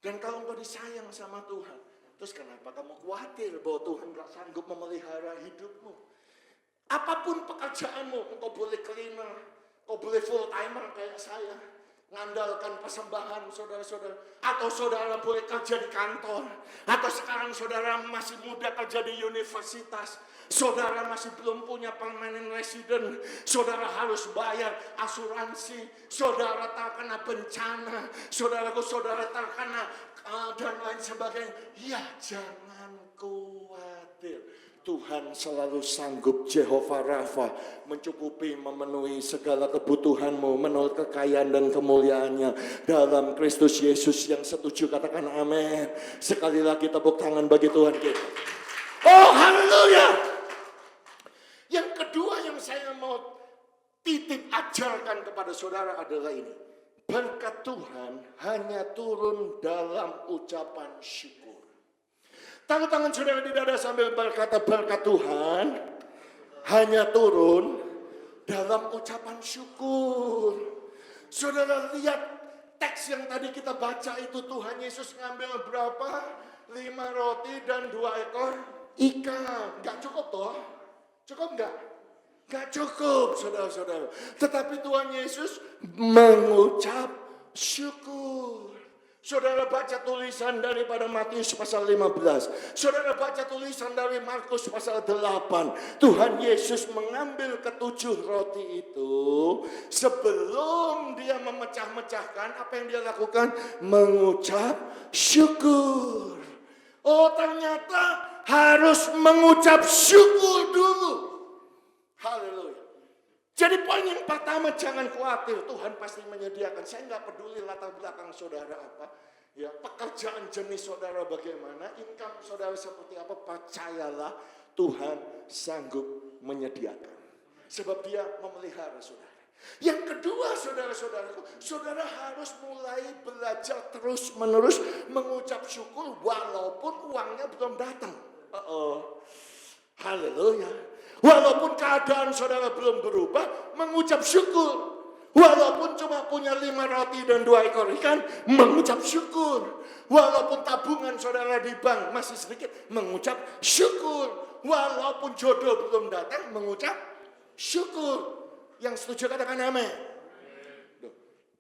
Dan kalau engkau disayang sama Tuhan, terus kenapa kamu khawatir bahwa Tuhan gak sanggup memelihara hidupmu? Apapun pekerjaanmu, engkau boleh cleaner, engkau boleh full timer kayak saya, ngandalkan persembahan saudara-saudara, atau saudara boleh kerja di kantor, atau sekarang saudara masih muda kerja di universitas, saudara masih belum punya permanent resident, saudara harus bayar asuransi, saudara terkena bencana, saudara terkena dan lain sebagainya. Ya jangan khawatir. Tuhan selalu sanggup, Jehovah Rafa, mencukupi, memenuhi segala kebutuhanmu menurut kekayaan dan kemuliaannya dalam Kristus Yesus. Yang setuju katakan amin. Sekali lagi tepuk tangan bagi Tuhan kita. Oh haleluya. Yang kedua yang saya mau titip ajarkan kepada saudara adalah ini. Berkat Tuhan hanya turun dalam ucapan syukur. Taruh tangan saudara di dada sambil berkata, berkat Tuhan hanya turun dalam ucapan syukur. Saudara lihat teks yang tadi kita baca itu, Tuhan Yesus ngambil berapa? 5 roti dan 2 ekor ikan. Gak cukup toh? Cukup gak? Gak cukup saudara-saudara. Tetapi Tuhan Yesus mengucap syukur. Saudara baca tulisan daripada Matius pasal 15. Saudara baca tulisan dari Markus pasal 8. Tuhan Yesus mengambil ke-7 roti itu. Sebelum dia memecah-mecahkan, apa yang dia lakukan? Mengucap syukur. Oh, ternyata harus mengucap syukur dulu. Haleluya. Jadi poin yang pertama, jangan khawatir, Tuhan pasti menyediakan. Saya nggak peduli latar belakang saudara apa, ya pekerjaan jenis saudara bagaimana, income saudara seperti apa, percayalah Tuhan sanggup menyediakan. Sebab Dia memelihara saudara. Yang kedua, saudara-saudaraku, saudara harus mulai belajar terus-menerus mengucap syukur walaupun uangnya belum datang. Haleluya. Walaupun keadaan saudara belum berubah, mengucap syukur. Walaupun cuma punya 5 roti dan 2 ekor ikan, mengucap syukur. Walaupun tabungan saudara di bank masih sedikit, mengucap syukur. Walaupun jodoh belum datang, mengucap syukur. Yang setuju katakan amin.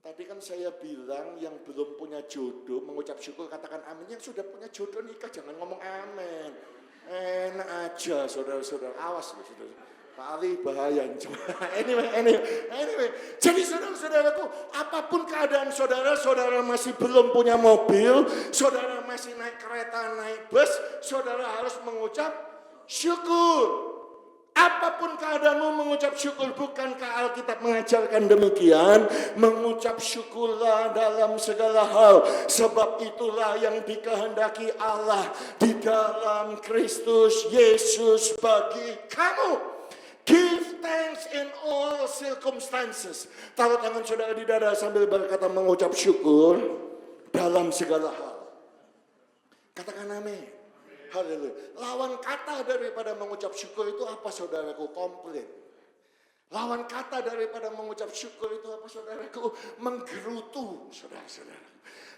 Tadi kan saya bilang yang belum punya jodoh mengucap syukur katakan amin. Yang sudah punya jodoh nikah jangan ngomong amin. Enak aja saudara-saudara, awas ya saudara. Pak Ali bahaya. Anyway. Jadi saudara-saudaraku, apapun keadaan saudara, saudara masih belum punya mobil, saudara masih naik kereta, naik bus, saudara harus mengucap syukur. Apapun keadaanmu mengucap syukur. Bukankah Alkitab mengajarkan demikian? Mengucap syukurlah dalam segala hal. Sebab itulah yang dikehendaki Allah di dalam Kristus Yesus bagi kamu. Give thanks in all circumstances. Taruh tangan saudara di dada sambil berkata mengucap syukur dalam segala hal. Katakan amin. Haleluya. Lawan kata daripada mengucap syukur itu apa saudaraku? Komplain. Lawan kata daripada mengucap syukur itu apa saudaraku? Menggerutu saudara-saudara.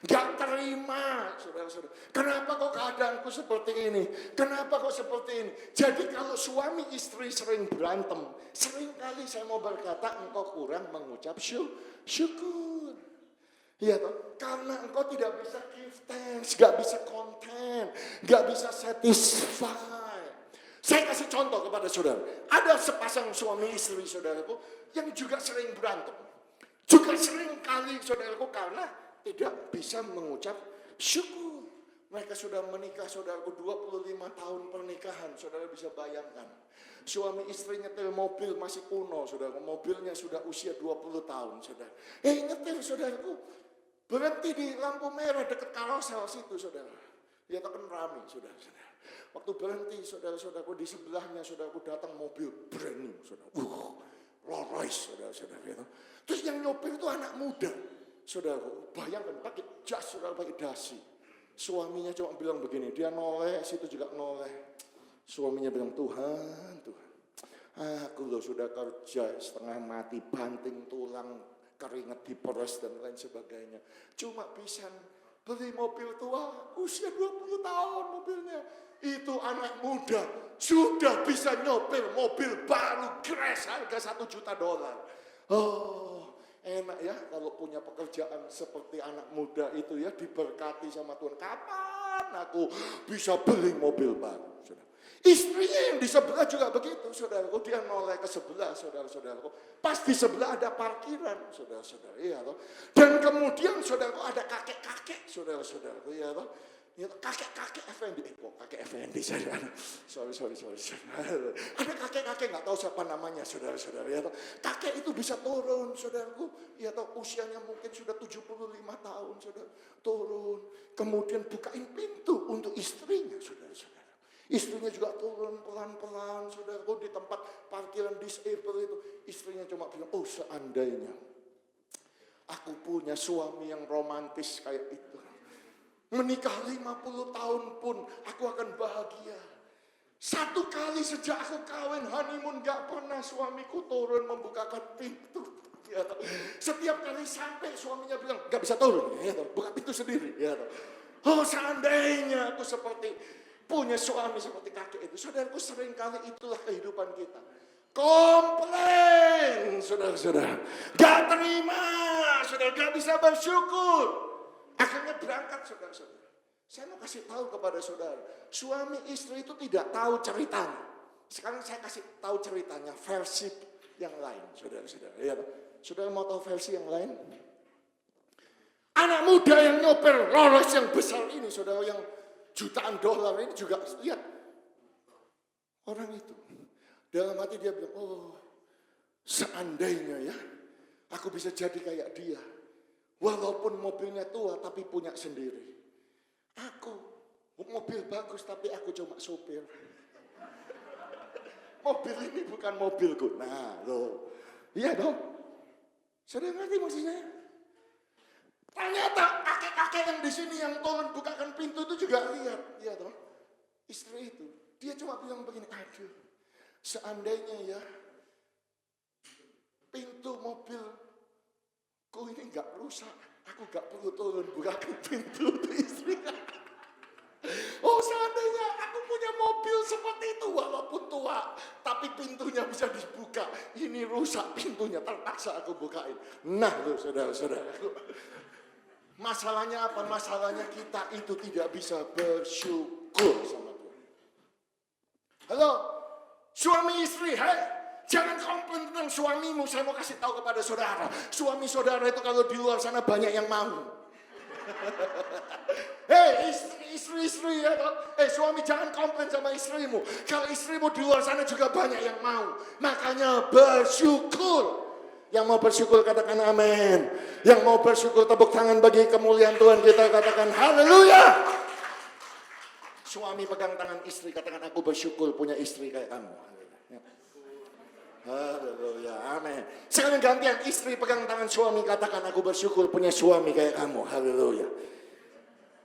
Gak terima saudara-saudara. Kenapa kok keadaanku seperti ini? Kenapa kok seperti ini? Jadi kalau suami istri sering berantem, sering kali saya mau berkata engkau kurang mengucap syukur. Iya toh, karena engkau tidak bisa give thanks, gak bisa content, gak bisa satisfy. Saya kasih contoh kepada saudara. Ada sepasang suami istri saudaraku yang juga sering berantem. Juga sering kali saudaraku karena tidak bisa mengucap syukur. Mereka sudah menikah saudaraku 25 tahun pernikahan, saudara bisa bayangkan. Suami istri nyetir mobil masih kuno saudara, mobilnya sudah usia 20 tahun saudara. Nyetir saudaraku. Berhenti di lampu merah dekat karosel situ saudara. Ya kan rame saudara. Waktu berhenti saudara-saudaraku di sebelahnya saudaraku datang mobil brand new saudara. Rolls Royce saudara-saudara. Terus yang nyopir itu anak muda. Saudaraku bayangkan pakai jas saudara, pakai dasi. Suaminya cuma bilang begini, dia noleh, situ juga noleh. Suaminya bilang Tuhan. Aku loh sudah kerja setengah mati, banting tulang, keringat diperes dan lain sebagainya. Cuma bisa beli mobil tua, usia 20 tahun mobilnya. Itu anak muda, sudah bisa nyopir mobil baru, crash harga $1 juta. Oh, enak ya kalau punya pekerjaan seperti anak muda itu ya, diberkati sama Tuhan. Kapan aku bisa beli mobil baru? Istrinya yang di sebelah juga begitu, saudaraku. Dia noleh ke sebelah, saudara-saudaraku. Pas di sebelah ada parkiran, saudara-saudara. Iya, toh. Dan kemudian, saudaraku, ada kakek-kakek, saudara-saudaraku. Iya, toh. Ya, kakek-kakek Effendi. Kok kakek Effendi, saudara? Sorry. Ada kakek-kakek, nggak tahu siapa namanya, saudara-saudara. Ya, toh. Kakek itu bisa turun, saudaraku. Ya, toh. Usianya mungkin sudah 75 tahun, saudara. Turun. Kemudian bukain pintu untuk istrinya, saudara-saudara. Istrinya juga turun pelan-pelan, saudaraku, di tempat parkiran disable itu. Istrinya cuma bilang, oh seandainya aku punya suami yang romantis kayak itu. Menikah 50 tahun pun aku akan bahagia. Satu kali sejak aku kawin honeymoon gak pernah suamiku turun membukakan pintu. Ya, setiap kali sampai suaminya bilang gak bisa turun, ya, buka pintu sendiri. Ya, oh seandainya aku seperti punya suami seperti kakek itu. Saudaraku, sering kali itulah kehidupan kita. Komplain, saudara-saudara. Gak terima, saudara, gak bisa bersyukur. Akhirnya berangkat, saudara-saudara. Saya mau kasih tahu kepada saudara, suami istri itu tidak tahu ceritanya. Sekarang saya kasih tahu ceritanya, versi yang lain, saudara-saudara. Ya, saudara mau tahu versi yang lain? Anak muda yang nyopir Rolls yang besar ini, saudara, yang jutaan dolar ini juga, lihat. Orang itu, dalam hati dia bilang, oh seandainya ya, aku bisa jadi kayak dia. Walaupun mobilnya tua, tapi punya sendiri. Aku, mobil bagus tapi aku cuma sopir. Mobil ini bukan mobilku. Nah, loh. Iya dong. Sudah ngerti maksudnya? Ternyata kakek-kakek yang di sini yang tolong bukakan pintu itu juga lihat. Iya dong. Istri itu. Dia cuma bilang begini, aduh. Seandainya ya, pintu mobilku ini gak rusak. Aku gak perlu turun bukakan pintu untuk istri. Oh seandainya aku punya mobil seperti itu walaupun tua. Tapi pintunya bisa dibuka. Ini rusak pintunya, terpaksa aku bukain. Nah loh saudara-saudara. Masalahnya apa? Masalahnya kita itu tidak bisa bersyukur sama Tuhan. Halo, suami istri, hai. Jangan komplain tentang suamimu. Saya mau kasih tahu kepada saudara. Suami saudara itu kalau di luar sana banyak yang mau. Hei istri ya. Suami jangan komplain sama istrimu. Kalau istrimu di luar sana juga banyak yang mau. Makanya bersyukur. Yang mau bersyukur katakan amin. Yang mau bersyukur tepuk tangan bagi kemuliaan Tuhan kita katakan haleluya. Suami pegang tangan istri katakan aku bersyukur punya istri kayak kamu. Haleluya, amin. Sekarang gantian, istri pegang tangan suami, katakan aku bersyukur punya suami kayak kamu. Haleluya.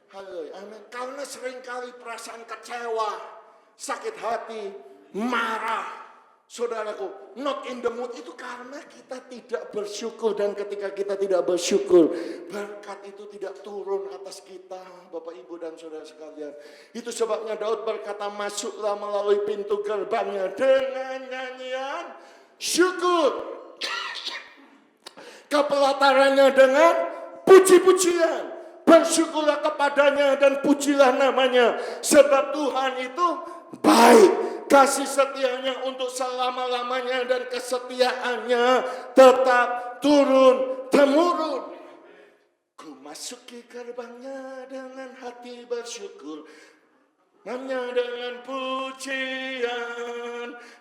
Haleluya, amin. Karena seringkali perasaan kecewa, sakit hati, marah, saudaraku, not in the mood itu karena kita tidak bersyukur. Dan ketika kita tidak bersyukur, berkat itu tidak turun atas kita, Bapak Ibu dan saudara sekalian. Itu sebabnya Daud berkata, masuklah melalui pintu gerbangnya dengan nyanyian syukur, ke pelatarannya dengan puji-pujian. Bersyukurlah kepadanya dan pujilah namanya, sebab Tuhan itu baik. Kasih setianya untuk selama-lamanya dan kesetiaannya tetap turun-temurun. Ku masuki gerbangnya dengan hati bersyukur, hanya dengan pujian.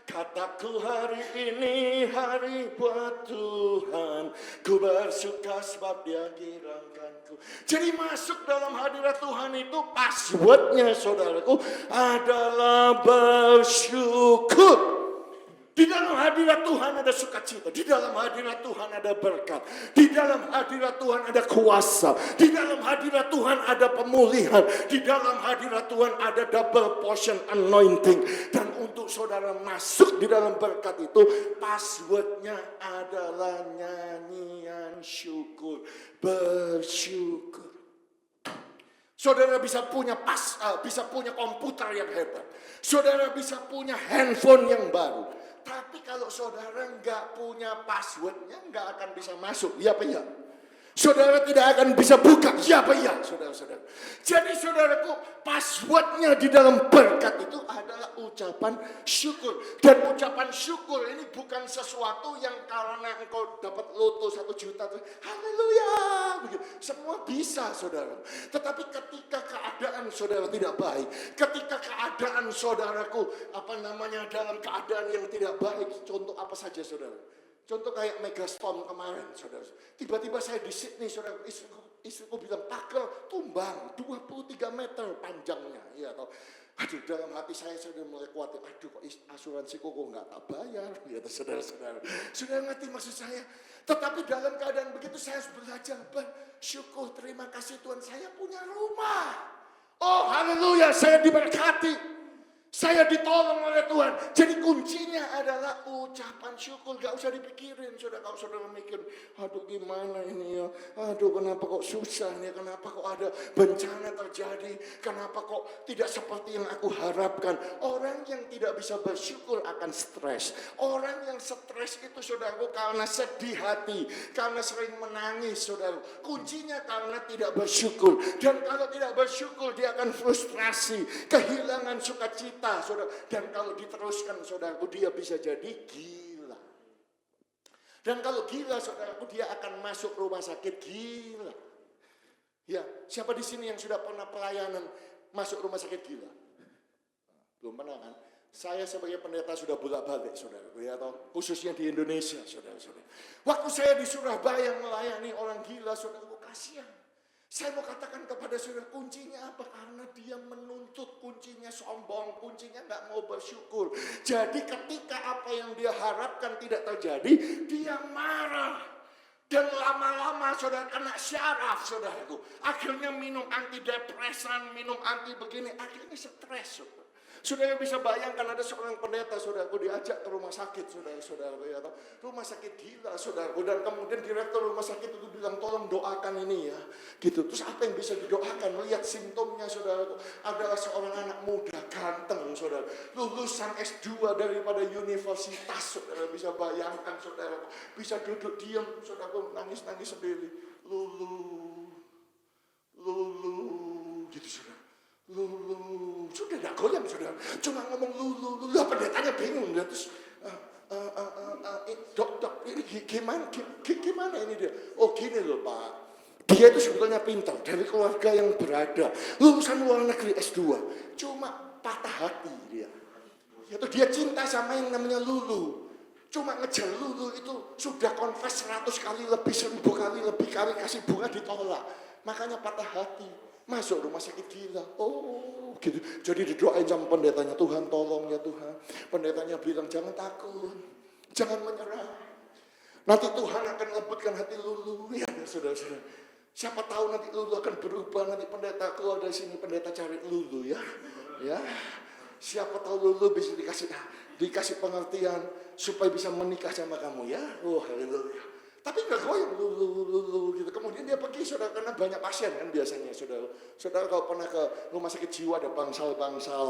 Kataku hari ini hari buat Tuhan. Ku bersuka sebab dia girangkanku. Jadi masuk dalam hadirat Tuhan itu passwordnya saudaraku adalah bersyukur. Di dalam hadirat Tuhan ada sukacita. Di dalam hadirat Tuhan ada berkat. Di dalam hadirat Tuhan ada kuasa. Di dalam hadirat Tuhan ada pemulihan. Di dalam hadirat Tuhan ada double portion anointing. Dan untuk saudara masuk di dalam berkat itu, passwordnya adalah nyanyian syukur. Bersyukur. Saudara bisa punya komputer yang hebat. Saudara bisa punya handphone yang baru. Tapi kalau saudara nggak punya passwordnya, nggak akan bisa masuk. Ya apa ya? Saudara tidak akan bisa buka. Ya apa ya? Saudara-saudara. Jadi saudaraku, passwordnya di dalam berkat itu adalah ucapan syukur. Dan ucapan syukur ini bukan sesuatu yang karena engkau dapat loto 1 juta. Haleluya. Semua bisa saudara. Tetapi ketika keadaan saudara tidak baik. Ketika keadaan saudaraku dalam keadaan yang tidak baik. Contoh apa saja saudara? Contoh kayak megastorm kemarin, saudara. Tiba-tiba saya di Sydney, saudara. Istriku bilang, takel tumbang 23 meter panjangnya. Ya, toh. Aduh, dalam hati saya sudah mulai khawatir. Aduh, kok asuransiku kok nggak tak bayar. Ya, saudara-saudara. Sudah ngerti maksud saya. Tetapi dalam keadaan begitu saya harus belajar bersyukur. Terima kasih Tuhan, saya punya rumah. Oh, haleluya, saya diberkati. Saya ditolong oleh Tuhan. Jadi kuncinya adalah ucapan syukur. Gak usah dipikirin. Kalau saudara mikir, aduh gimana ini ya. Aduh kenapa kok susah nih. Kenapa kok ada bencana terjadi. Kenapa kok tidak seperti yang aku harapkan. Orang yang tidak bisa bersyukur akan stres. Orang yang stres itu saudaraku karena sedih hati. Karena sering menangis saudara. Kuncinya karena tidak bersyukur. Dan kalau tidak bersyukur dia akan frustrasi. Kehilangan sukacita. Saudara, dan kalau diteruskan saudaraku dia bisa jadi gila. Dan kalau gila saudaraku dia akan masuk rumah sakit gila. Ya, siapa di sini yang sudah pernah pelayanan masuk rumah sakit gila? Belum pernah kan? Saya sebagai pendeta sudah bolak-balik saudaraku ya, atau khususnya di Indonesia saudara-saudara. Waktu saya di Surabaya melayani orang gila saudaraku kasihan. Saya mau katakan kepada saudara, kuncinya apa? Karena dia menuntut, kuncinya sombong, kuncinya nggak mau bersyukur. Jadi ketika apa yang dia harapkan tidak terjadi, dia marah. Dan lama-lama saudara kena syaraf saudaraku. Akhirnya minum antidepresan, minum anti begini, akhirnya stres saudara. Saudara bisa bayangkan ada seorang pendeta saudaraku diajak ke rumah sakit saudara-saudaraku ya, rumah sakit gila saudaraku, dan kemudian direktur rumah sakit itu bilang tolong doakan ini ya gitu. Terus apa yang bisa didoakan? Lihat simptomnya saudaraku, adalah seorang anak muda ganteng saudara, lulusan S2 daripada universitas saudara. Bisa bayangkan saudaraku, bisa duduk diam saudaraku, nangis-nangis sendiri, lulu gitu saudara. Lulu, sudah gak goyang saudara, cuma ngomong lulu, pendetanya bingung dia. Terus dok, ini gimana ini dia? Oh gini loh Pak, dia itu sebetulnya pintar, dari keluarga yang berada, lulusan luar negeri S2, cuma patah hati dia. Yaitu dia cinta sama yang namanya lulu, cuma ngejar lulu itu sudah confess 100 kali lebih, 1000 kali lebih, kali kasih bunga ditolak, makanya patah hati. Masuk rumah sakit gila. Oh gitu. Jadi didoain sama pendetanya, Tuhan tolong ya Tuhan. Pendetanya bilang jangan takut, jangan menyerah. Nanti Tuhan akan lembutkan hati lulu. Ya saudara-saudara. Siapa tahu nanti lulu akan berubah. Nanti pendeta keluar dari sini, pendeta cari lulu ya. Ya. Siapa tahu lulu bisa dikasih pengertian supaya bisa menikah sama kamu ya. Oh haleluya. Tapi nggak goyang lulu gitu. Kemudian dia pergi saudara, karena banyak pasien kan biasanya saudara. Saudara kalau pernah ke rumah sakit jiwa ada bangsal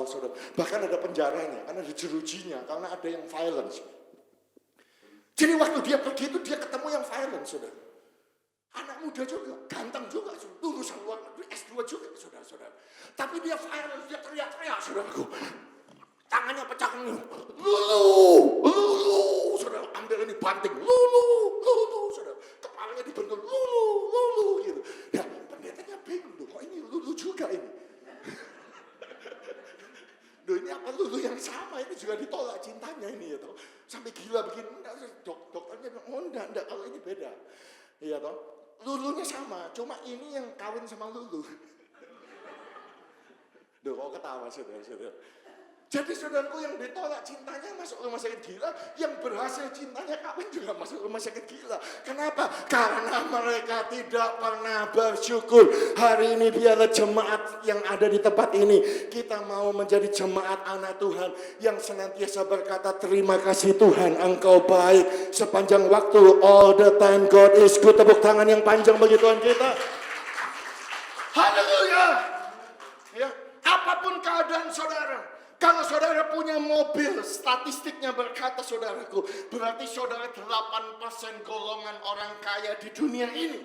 saudara. Bahkan ada penjaranya, karena ada jerujinya, karena ada yang violence. Jadi waktu dia pergi itu dia ketemu yang violence saudara. Anak muda juga, ganteng juga, lulusan luar negeri S2 juga saudara-saudara. Tapi dia violence, dia teriak-teriak saudaraku. Tangannya pecah, lulu, saudara, ambil ini banting, lulu, saudara, kepalanya dibentuk, lulu, gitu. Ya, pendetanya bingung, kok ini lulu juga ini. Duh, ini apa lulu yang sama, ini juga ditolak cintanya ini, ya toh. Sampai gila begini, dokternya bilang, oh enggak, kalau ini beda. Iya toh, lulunya sama, cuma ini yang kawin sama lulu. Duh, kok ketawa saudara-saudara. Jadi saudaraku yang ditolak cintanya masuk rumah sakit gila, yang berhasil cintanya kawin juga masuk rumah sakit gila. Kenapa? Karena mereka tidak pernah bersyukur. Hari ini biarlah jemaat yang ada di tempat ini, kita mau menjadi jemaat anak Tuhan yang senantiasa berkata terima kasih Tuhan, Engkau baik sepanjang waktu. All the time God is good. Tepuk tangan yang panjang bagi Tuhan kita. Haleluya. Ya, apapun keadaan saudara, kalau saudara punya mobil, statistiknya berkata saudaraku, berarti saudara 8% golongan orang kaya di dunia ini.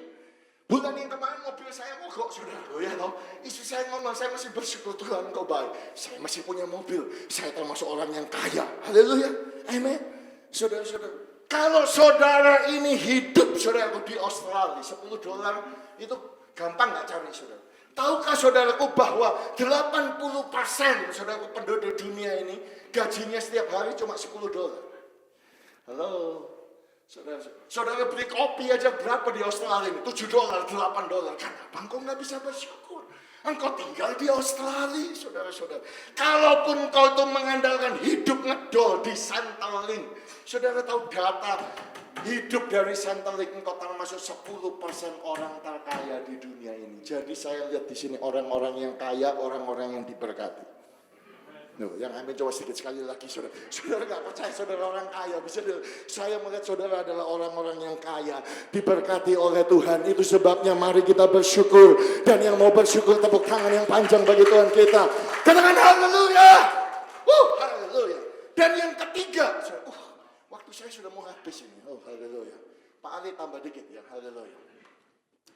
Bulan yang kemarin mobil saya mogok saudaraku ya toh. Istri saya ngomong, saya masih bersyukur Tuhan Kau baik. Saya masih punya mobil, saya termasuk orang yang kaya. Haleluya, amin. Saudara-saudara, kalau saudara ini hidup saudaraku di Australia, $10 itu gampang gak cari saudara? Tahukah saudaraku bahwa 80% saudaraku penduduk dunia ini gajinya setiap hari cuma $10. Halo, saudara beli kopi aja berapa di Australia ini? $7, $8. Kenapa engkau nggak bisa bersyukur? Engkau tinggal di Australia, saudara-saudara. Kalaupun engkau tuh mengandalkan hidup ngedol di Centrelink, saudara tahu data hidup dari Centrelink engkau termasuk 10% orang terkaya di dunia ini. Jadi saya lihat di sini orang-orang yang kaya, orang-orang yang diberkati. Yang amin coba sedikit sekali lagi, saudara. Saudara nggak percaya saudara orang kaya. Bisa saya melihat saudara adalah orang-orang yang kaya, diberkati oleh Tuhan. Itu sebabnya mari kita bersyukur. Dan yang mau bersyukur tepuk tangan yang panjang bagi Tuhan kita. Katakan haleluya. Haleluya. Dan yang ketiga, waktu saya sudah mau habis ini. Haleluya. Pak Ali tambah dikit ya. Haleluya.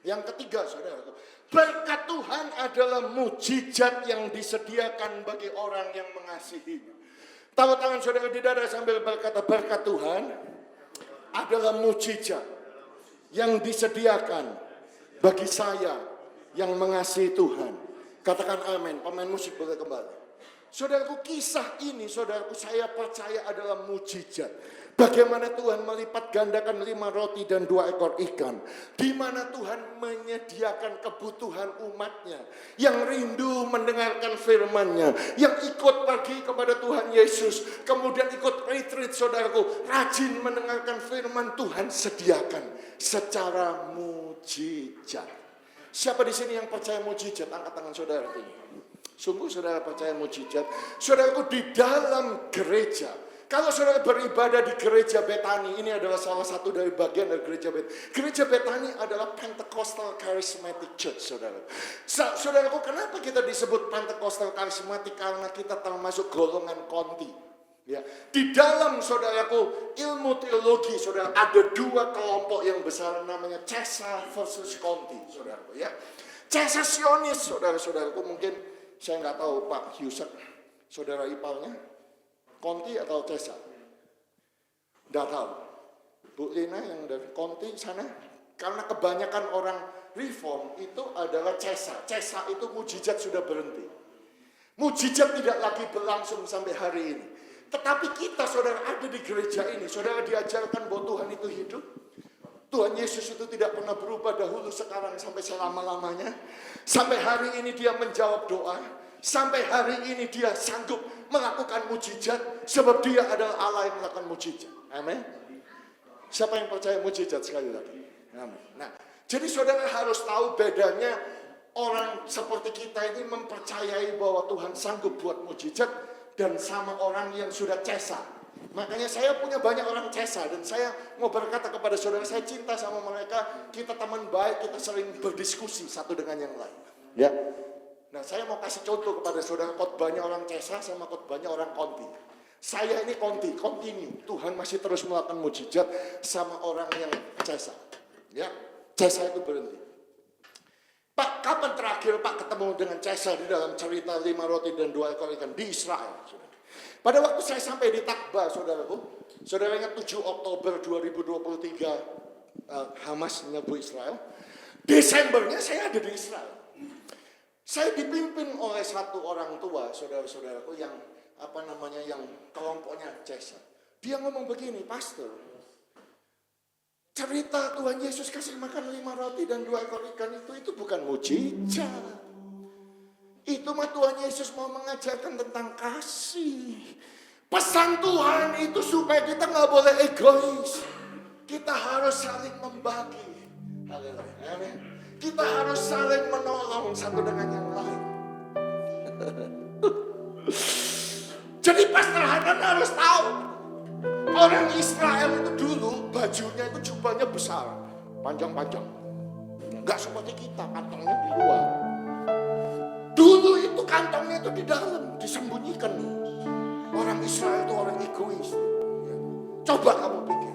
Yang ketiga, saudara, berkat Tuhan adalah mujizat yang disediakan bagi orang yang mengasihinya. Taruh tangan saudara di dada sambil berkata, berkat Tuhan adalah mujizat yang disediakan bagi saya yang mengasihi Tuhan. Katakan amin. Pemain musik boleh kembali. Saudaraku, kisah ini, saudaraku, saya percaya adalah mujizat. Bagaimana Tuhan melipat gandakan 5 roti dan 2 ekor ikan. Di mana Tuhan menyediakan kebutuhan umatnya. Yang rindu mendengarkan firman-Nya. Yang ikut pergi kepada Tuhan Yesus. Kemudian ikut retreat, saudaraku. Rajin mendengarkan firman Tuhan sediakan secara mujizat. Siapa di sini yang percaya mujizat? Angkat tangan saudara ini. Sungguh saudara percaya mujizat. Saudaraku, di dalam gereja. Kalau saudara beribadah di gereja Betani, ini adalah salah satu dari bagian dari gereja Betani. Gereja Betani adalah Pentecostal Charismatic Church, saudara. Saudaraku, kenapa kita disebut Pentecostal Charismatic? Karena kita termasuk golongan konti. Ya. Di dalam, saudaraku, ilmu teologi, saudara, ada 2 kelompok yang besar, namanya Cesa versus Konti, saudaraku. Ya. Cesasionis, saudara-saudaraku, mungkin saya nggak tahu Pak Yusak, saudara ipalnya. Konti atau Cesa? Nggak tahu. Bu Lina yang dari Konti sana. Karena kebanyakan orang reform itu adalah Cesa. Cesa itu mujizat sudah berhenti. Mujizat tidak lagi berlangsung sampai hari ini. Tetapi kita, saudara, ada di gereja ini. Saudara diajarkan bahwa Tuhan itu hidup. Tuhan Yesus itu tidak pernah berubah dahulu, sekarang, sampai selama-lamanya. Sampai hari ini dia menjawab doa. Sampai hari ini dia sanggup melakukan mujizat. Sebab dia adalah Allah yang melakukan mujizat. Amin. Siapa yang percaya mujizat sekali lagi? Amin. Nah, jadi saudara harus tahu bedanya orang seperti kita ini mempercayai bahwa Tuhan sanggup buat mujizat. Dan sama orang yang sudah Cesa. Makanya saya punya banyak orang Cesa. Dan saya mau berkata kepada saudara, saya cinta sama mereka. Kita teman baik, kita sering berdiskusi satu dengan yang lain. Ya. Nah, saya mau kasih contoh kepada saudara, khotbahnya orang Cesa sama khotbahnya orang Konti. Saya ini Konti, continue. Tuhan masih terus melakukan mujizat sama orang yang Cesa. Ya, Cesa itu berhenti. Pak, kapan terakhir Pak ketemu dengan Cesa di dalam cerita 5 roti dan 2 ekor ikan di Israel? Saudara. Pada waktu saya sampai di Takba, saudaraku, saudara ingat 7 Oktober 2023 Hamas menyerbu Israel. Desembernya saya ada di Israel. Saya dipimpin oleh satu orang tua, saudara-saudaraku, yang yang kelompoknya Cesa. Dia ngomong begini, Pastor, cerita Tuhan Yesus kasih makan 5 roti dan 2 ekor ikan itu bukan mujizat. Itu mah Tuhan Yesus mau mengajarkan tentang kasih. Pesan Tuhan itu supaya kita nggak boleh egois. Kita harus saling membagi. Haleluya. Amin. Kita harus saling menolong satu dengan yang lain. Jadi Pastor Hanan harus tahu, orang Israel itu dulu bajunya itu jubahnya besar, panjang-panjang. Enggak seperti kita, kantongnya di luar. Dulu itu kantongnya itu di dalam, disembunyikan. Orang Israel itu orang egois. Coba kamu pikir,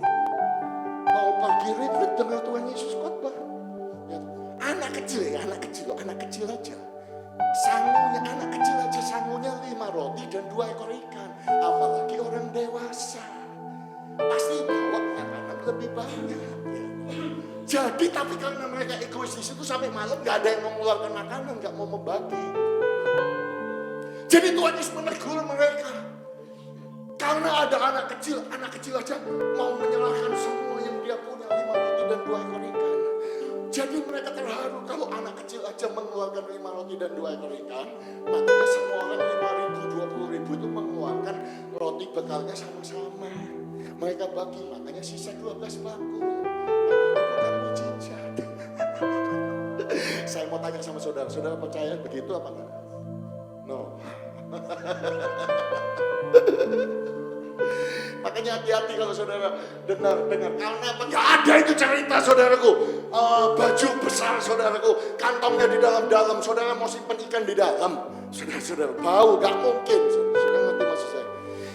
mau pergi retreat dengan Tuhan Yesus khotbah. Anak kecil aja. Sangunya, anak kecil aja sangunya 5 roti dan 2 ekor ikan. Apalagi orang dewasa. Pasti bawa makanan lebih banyak. Ya. Jadi tapi karena mereka egois di situ sampai malam gak ada yang mau mengeluarkan makanan, gak mau membagi. Jadi Tuhan Yesus menegur mereka. Karena ada anak kecil aja mau menyerahkan semua yang dia punya, 5 roti dan 2 ekor ikan. Jadi mereka terharu kalau anak kecil aja mengeluarkan 5 roti dan 2 ekor ikan. Makanya semua orang 5.000, 20.000 itu mengeluarkan roti bekalnya sama-sama. Mereka bagi, makanya sisa 12 bakul. Itu bukan mujizat. Saya mau tanya sama saudara, saudara percaya begitu apa enggak? No. Makanya hati-hati kalau saudara dengar. Karena apa? Gak ada itu cerita saudaraku. Baju besar saudaraku, kantongnya di dalam-dalam. Saudara mau simpan ikan di dalam. Saudara bau, gak mungkin. Saudara ngerti maksud saya?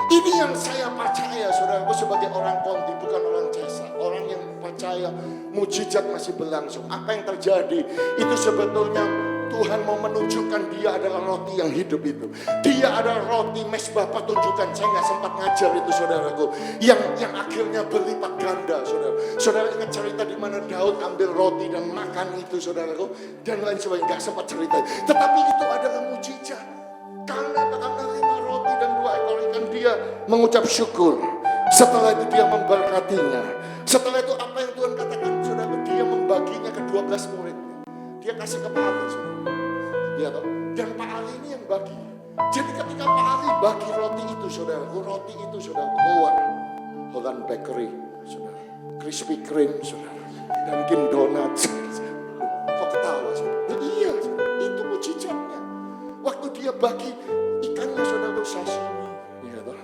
Ini yang saya percaya saudaraku sebagai orang konti, bukan orang cesa. Orang yang percaya mujizat masih berlangsung. Apa yang terjadi? Itu sebetulnya Tuhan mau menunjukkan dia adalah roti yang hidup itu. Dia adalah roti mesbah pertunjukan. Saya gak sempat ngajar itu saudaraku. Yang akhirnya berlipat ganda saudara. Saudara ingat cerita di mana Daud ambil roti dan makan itu saudaraku. Dan lain sebagainya, gak sempat cerita. Tetapi itu adalah mujizat. Karena 5 roti dan 2 ekor ikan dia mengucap syukur. Setelah itu dia memberkatinya. Setelah itu apa yang Tuhan katakan saudara, dia membaginya ke 12 murid. Dia kasih ke Pak Ali saudara. Ya, dan Pak Ali ini yang bagi. Jadi ketika Pak Ali bagi roti itu saudara keluar Holland Bakery saudara, Krispy Kreme saudara, Dunkin Donuts. Kok ketawa saudara? Iya saudara, itu mujizatnya. Waktu dia bagi ikannya saudara, sashimi, ya toh,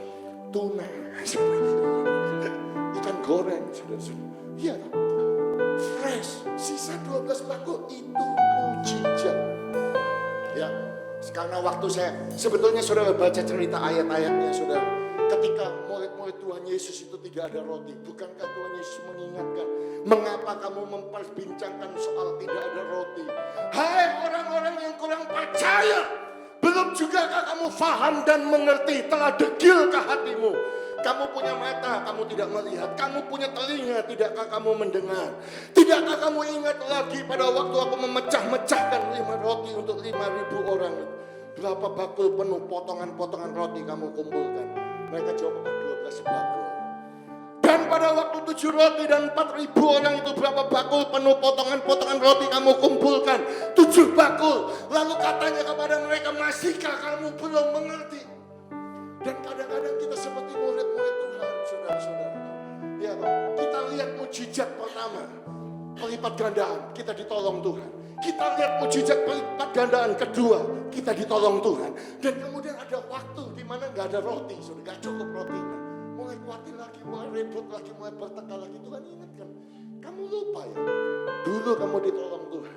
tuna, ikan goreng saudara. Iya toh, fresh, sisa 12 bakul itu mujizat. Ya, karena waktu saya sebetulnya saudara baca cerita ayat-ayatnya saudara, ketika murid-murid Tuhan Yesus itu tidak ada roti, bukankah Tuhan Yesus mengingatkan, mengapa kamu memperbincangkan soal tidak ada roti? Hai orang-orang yang kurang percaya, belum jugakah kamu faham dan mengerti? Telah degilkah hatimu? Kamu punya mata, kamu tidak melihat. Kamu punya telinga, tidakkah kamu mendengar? Tidakkah kamu ingat lagi pada waktu aku memecah-mecahkan 5 roti untuk 5.000 orang? Berapa bakul penuh potongan-potongan roti kamu kumpulkan? Mereka jawab 12 bakul. Dan pada waktu 7 roti dan 4.000 orang itu berapa bakul penuh potongan-potongan roti kamu kumpulkan? 7 bakul. Lalu katanya kepada mereka, masihkah kamu belum mengerti? Dan kadang-kadang kita seperti murid-murid Tuhan, saudara-saudara. Ya, kita lihat mujizat pertama, pelipat gandaan, kita ditolong Tuhan. Kita lihat mujizat pelipat gandaan kedua, kita ditolong Tuhan. Dan kemudian ada waktu di mana nggak ada roti, sudah nggak cukup rotinya. Mulai khawatir lagi, mulai ribut lagi, mulai bertengkar lagi. Tuhan ingatkan, kamu lupa ya, dulu kamu ditolong Tuhan,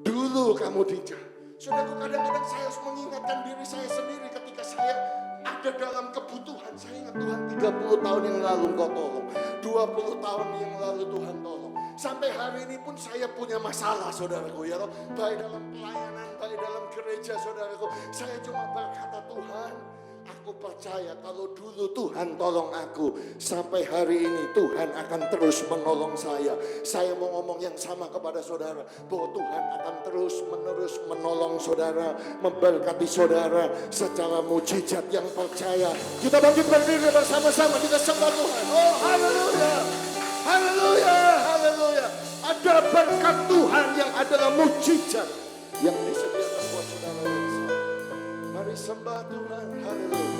dulu kamu dijah. Saudara, kadang-kadang saya harus mengingatkan diri saya sendiri ketika saya ada dalam kebutuhan. Saya ingat Tuhan 30 tahun yang lalu Engkau tolong, 20 tahun yang lalu Tuhan tolong. Sampai hari ini pun saya punya masalah saudaraku ya, baik dalam pelayanan, baik dalam gereja saudaraku. Saya cuma berkata, Tuhan, aku percaya kalau dulu Tuhan tolong aku, sampai hari ini Tuhan akan terus menolong saya. Saya mau ngomong yang sama kepada saudara, bahwa Tuhan akan terus menerus menolong saudara, memberkati saudara secara mujizat yang percaya. Kita bangkit berdiri bersama-sama, kita sembah Tuhan. Oh haleluya, haleluya, haleluya. Ada berkat Tuhan yang adalah mujizat yang disediakan buat saudara yang sama. Mari sembah Tuhan, haleluya.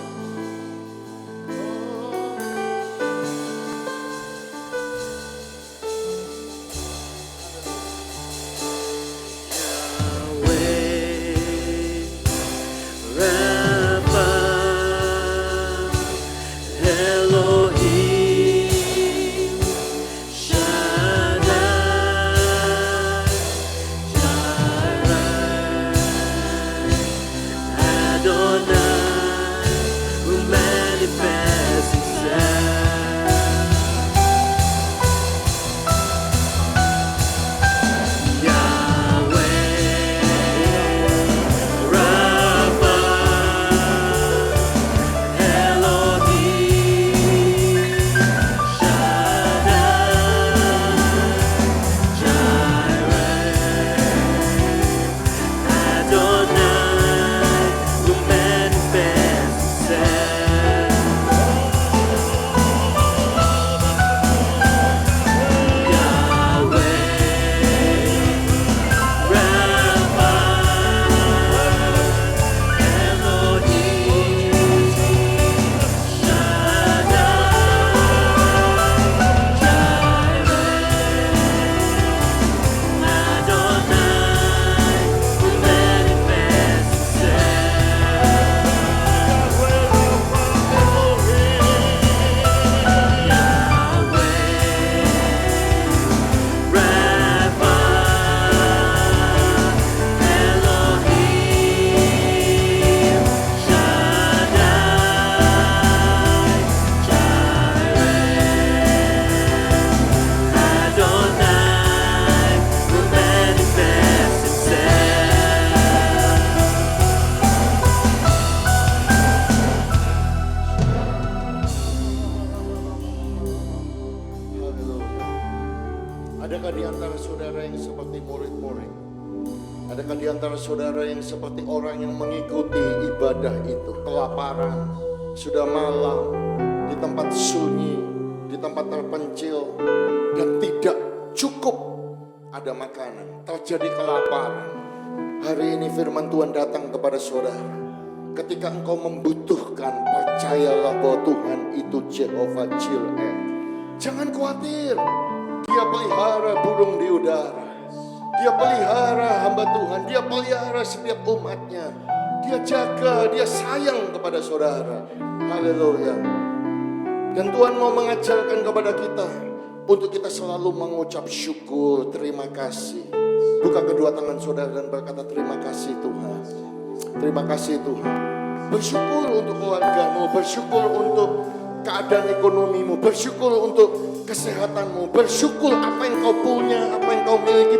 Adakah di antara saudara yang seperti murid-murid? Adakah di antara saudara yang seperti orang yang mengikuti ibadah itu? Kelaparan, sudah malam, di tempat sunyi, di tempat terpencil, dan tidak cukup ada makanan. Terjadi kelaparan. Hari ini firman Tuhan datang kepada saudara. Ketika engkau membutuhkan, percayalah bahwa Tuhan itu Jehovah Jireh. Jangan khawatir. Dia pelihara burung di udara. Dia pelihara hamba Tuhan. Dia pelihara setiap umatnya. Dia jaga, dia sayang kepada saudara. Haleluya. Dan Tuhan mau mengajarkan kepada kita untuk kita selalu mengucap syukur, terima kasih. Buka kedua tangan saudara dan berkata, terima kasih Tuhan. Terima kasih Tuhan. Bersyukur untuk keluargamu, bersyukur untuk keadaan ekonomimu, bersyukur untuk kesehatanmu, bersyukur apa yang kau punya, apa yang kau miliki,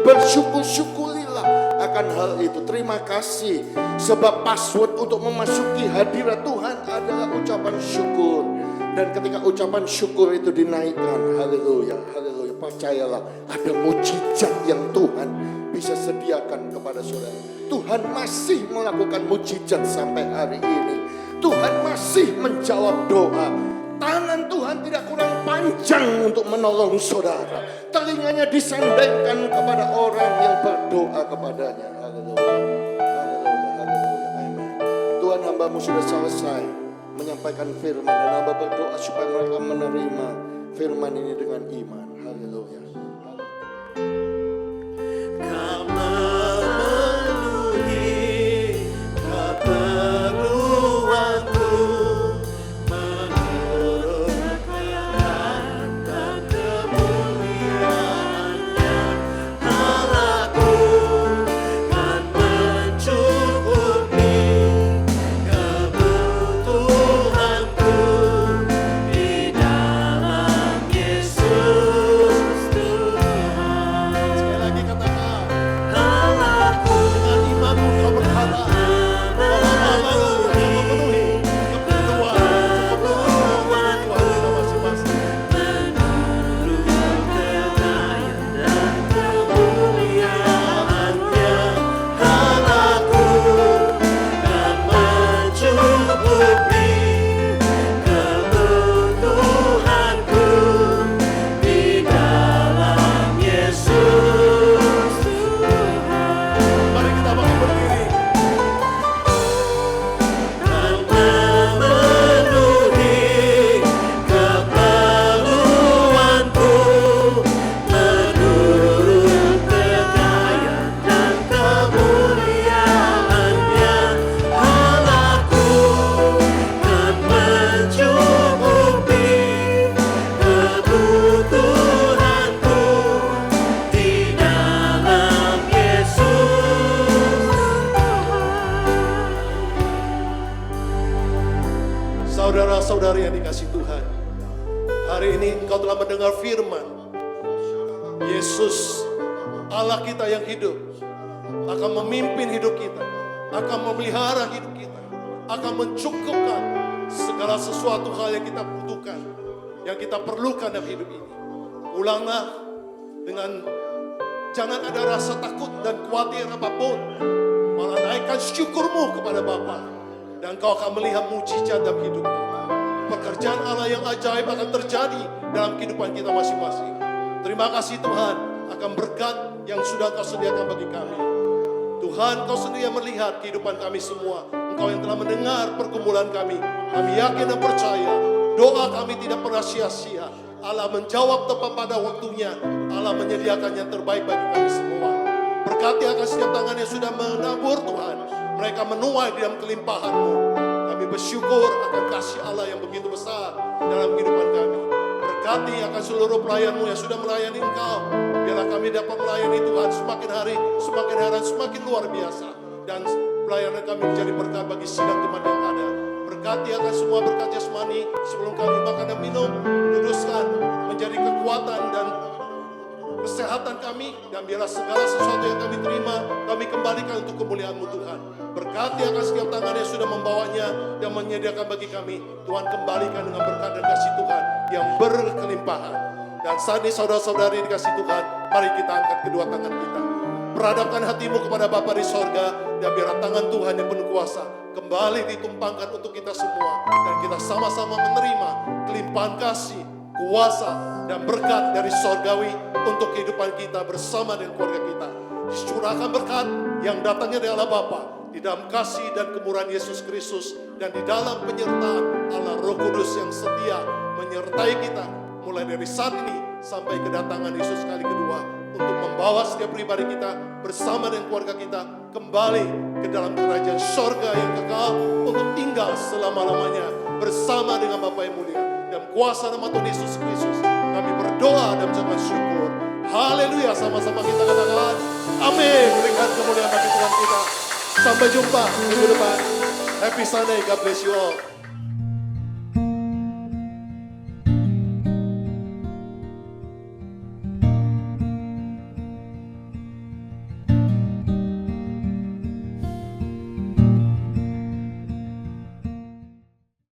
syukurilah akan hal itu. Terima kasih, sebab password untuk memasuki hadirat Tuhan adalah ucapan syukur. Dan ketika ucapan syukur itu dinaikkan, haleluya, haleluya, percayalah ada mujizat yang Tuhan bisa sediakan kepada saudara. Tuhan masih melakukan mujizat sampai hari ini. Tuhan masih menjawab doa. Tangan Tuhan tidak kurang panjang untuk menolong saudara. Telinganya disandaikan kepada orang yang berdoa kepadanya. Haleluya, haleluya, haleluya, amin. Tuhan, hambamu sudah selesai menyampaikan firman, dan hamba berdoa supaya mereka menerima firman ini dengan iman. Haleluya. Saudara-saudari yang dikasih Tuhan, hari ini engkau telah mendengar firman. Yesus, Allah kita yang hidup, akan memimpin hidup kita, akan memelihara hidup kita, akan mencukupkan segala sesuatu hal yang kita butuhkan, yang kita perlukan dalam hidup ini. Ulanglah dengan jangan ada rasa takut dan khawatir apapun, malah naikkan syukurmu kepada Bapa, dan kau akan melihat mujizat dalam hidupmu. Pekerjaan Allah yang ajaib akan terjadi dalam kehidupan kita masing-masing. Terima kasih Tuhan akan berkat yang sudah kau sediakan bagi kami. Tuhan, kau sendiri yang melihat kehidupan kami semua. Engkau yang telah mendengar pergumulan kami. Kami yakin dan percaya doa kami tidak pernah sia-sia. Allah menjawab tepat pada waktunya. Allah menyediakan yang terbaik bagi kami semua. Berkati akan setiap tangan yang sudah menabur Tuhan. Mereka menuai di dalam kelimpahan-Mu. Kami bersyukur akan kasih Allah yang begitu besar dalam kehidupan kami. Berkati akan seluruh pelayan-Mu yang sudah melayani Engkau. Biarlah kami dapat melayani Tuhan semakin hari, semakin luar biasa. Dan pelayanan kami menjadi berkat bagi sidang jemaat yang ada. Berkati akan semua berkat jasmani sebelum kami makan dan minum. Kuduskan menjadi kekuatan dan kesehatan kami, dan biarlah segala sesuatu yang kami terima kami kembalikan untuk kemuliaan-Mu Tuhan. Berkati akan setiap tangan yang sudah membawanya dan menyediakan bagi kami. Tuhan, kembalikan dengan berkat dan kasih Tuhan yang berkelimpahan. Dan saat ini saudara-saudari dikasih Tuhan, mari kita angkat kedua tangan kita. Perhadapkan hatimu kepada Bapa di sorga, dan biar tangan Tuhan yang penuh kuasa kembali ditumpangkan untuk kita semua. Dan kita sama-sama menerima kelimpahan kasih, kuasa, dan berkat dari sorgawi untuk kehidupan kita bersama dengan keluarga kita. Dicurahkan berkat yang datangnya dari Allah Bapa, di dalam kasih dan kemurahan Yesus Kristus, dan di dalam penyertaan Allah Roh Kudus yang setia menyertai kita mulai dari saat ini sampai kedatangan Yesus kali kedua, untuk membawa setiap pribadi kita bersama dengan keluarga kita kembali ke dalam kerajaan sorga yang kekal untuk tinggal selama-lamanya bersama dengan Bapa yang mulia. Dalam kuasa nama Tuhan Yesus Kristus kami berdoa dan mengucapkan syukur. Haleluya, sama-sama kita katakan amin. Berikan kemuliaan bagi Tuhan kita. Sampai jumpa minggu depan. Happy Sunday, God bless you all.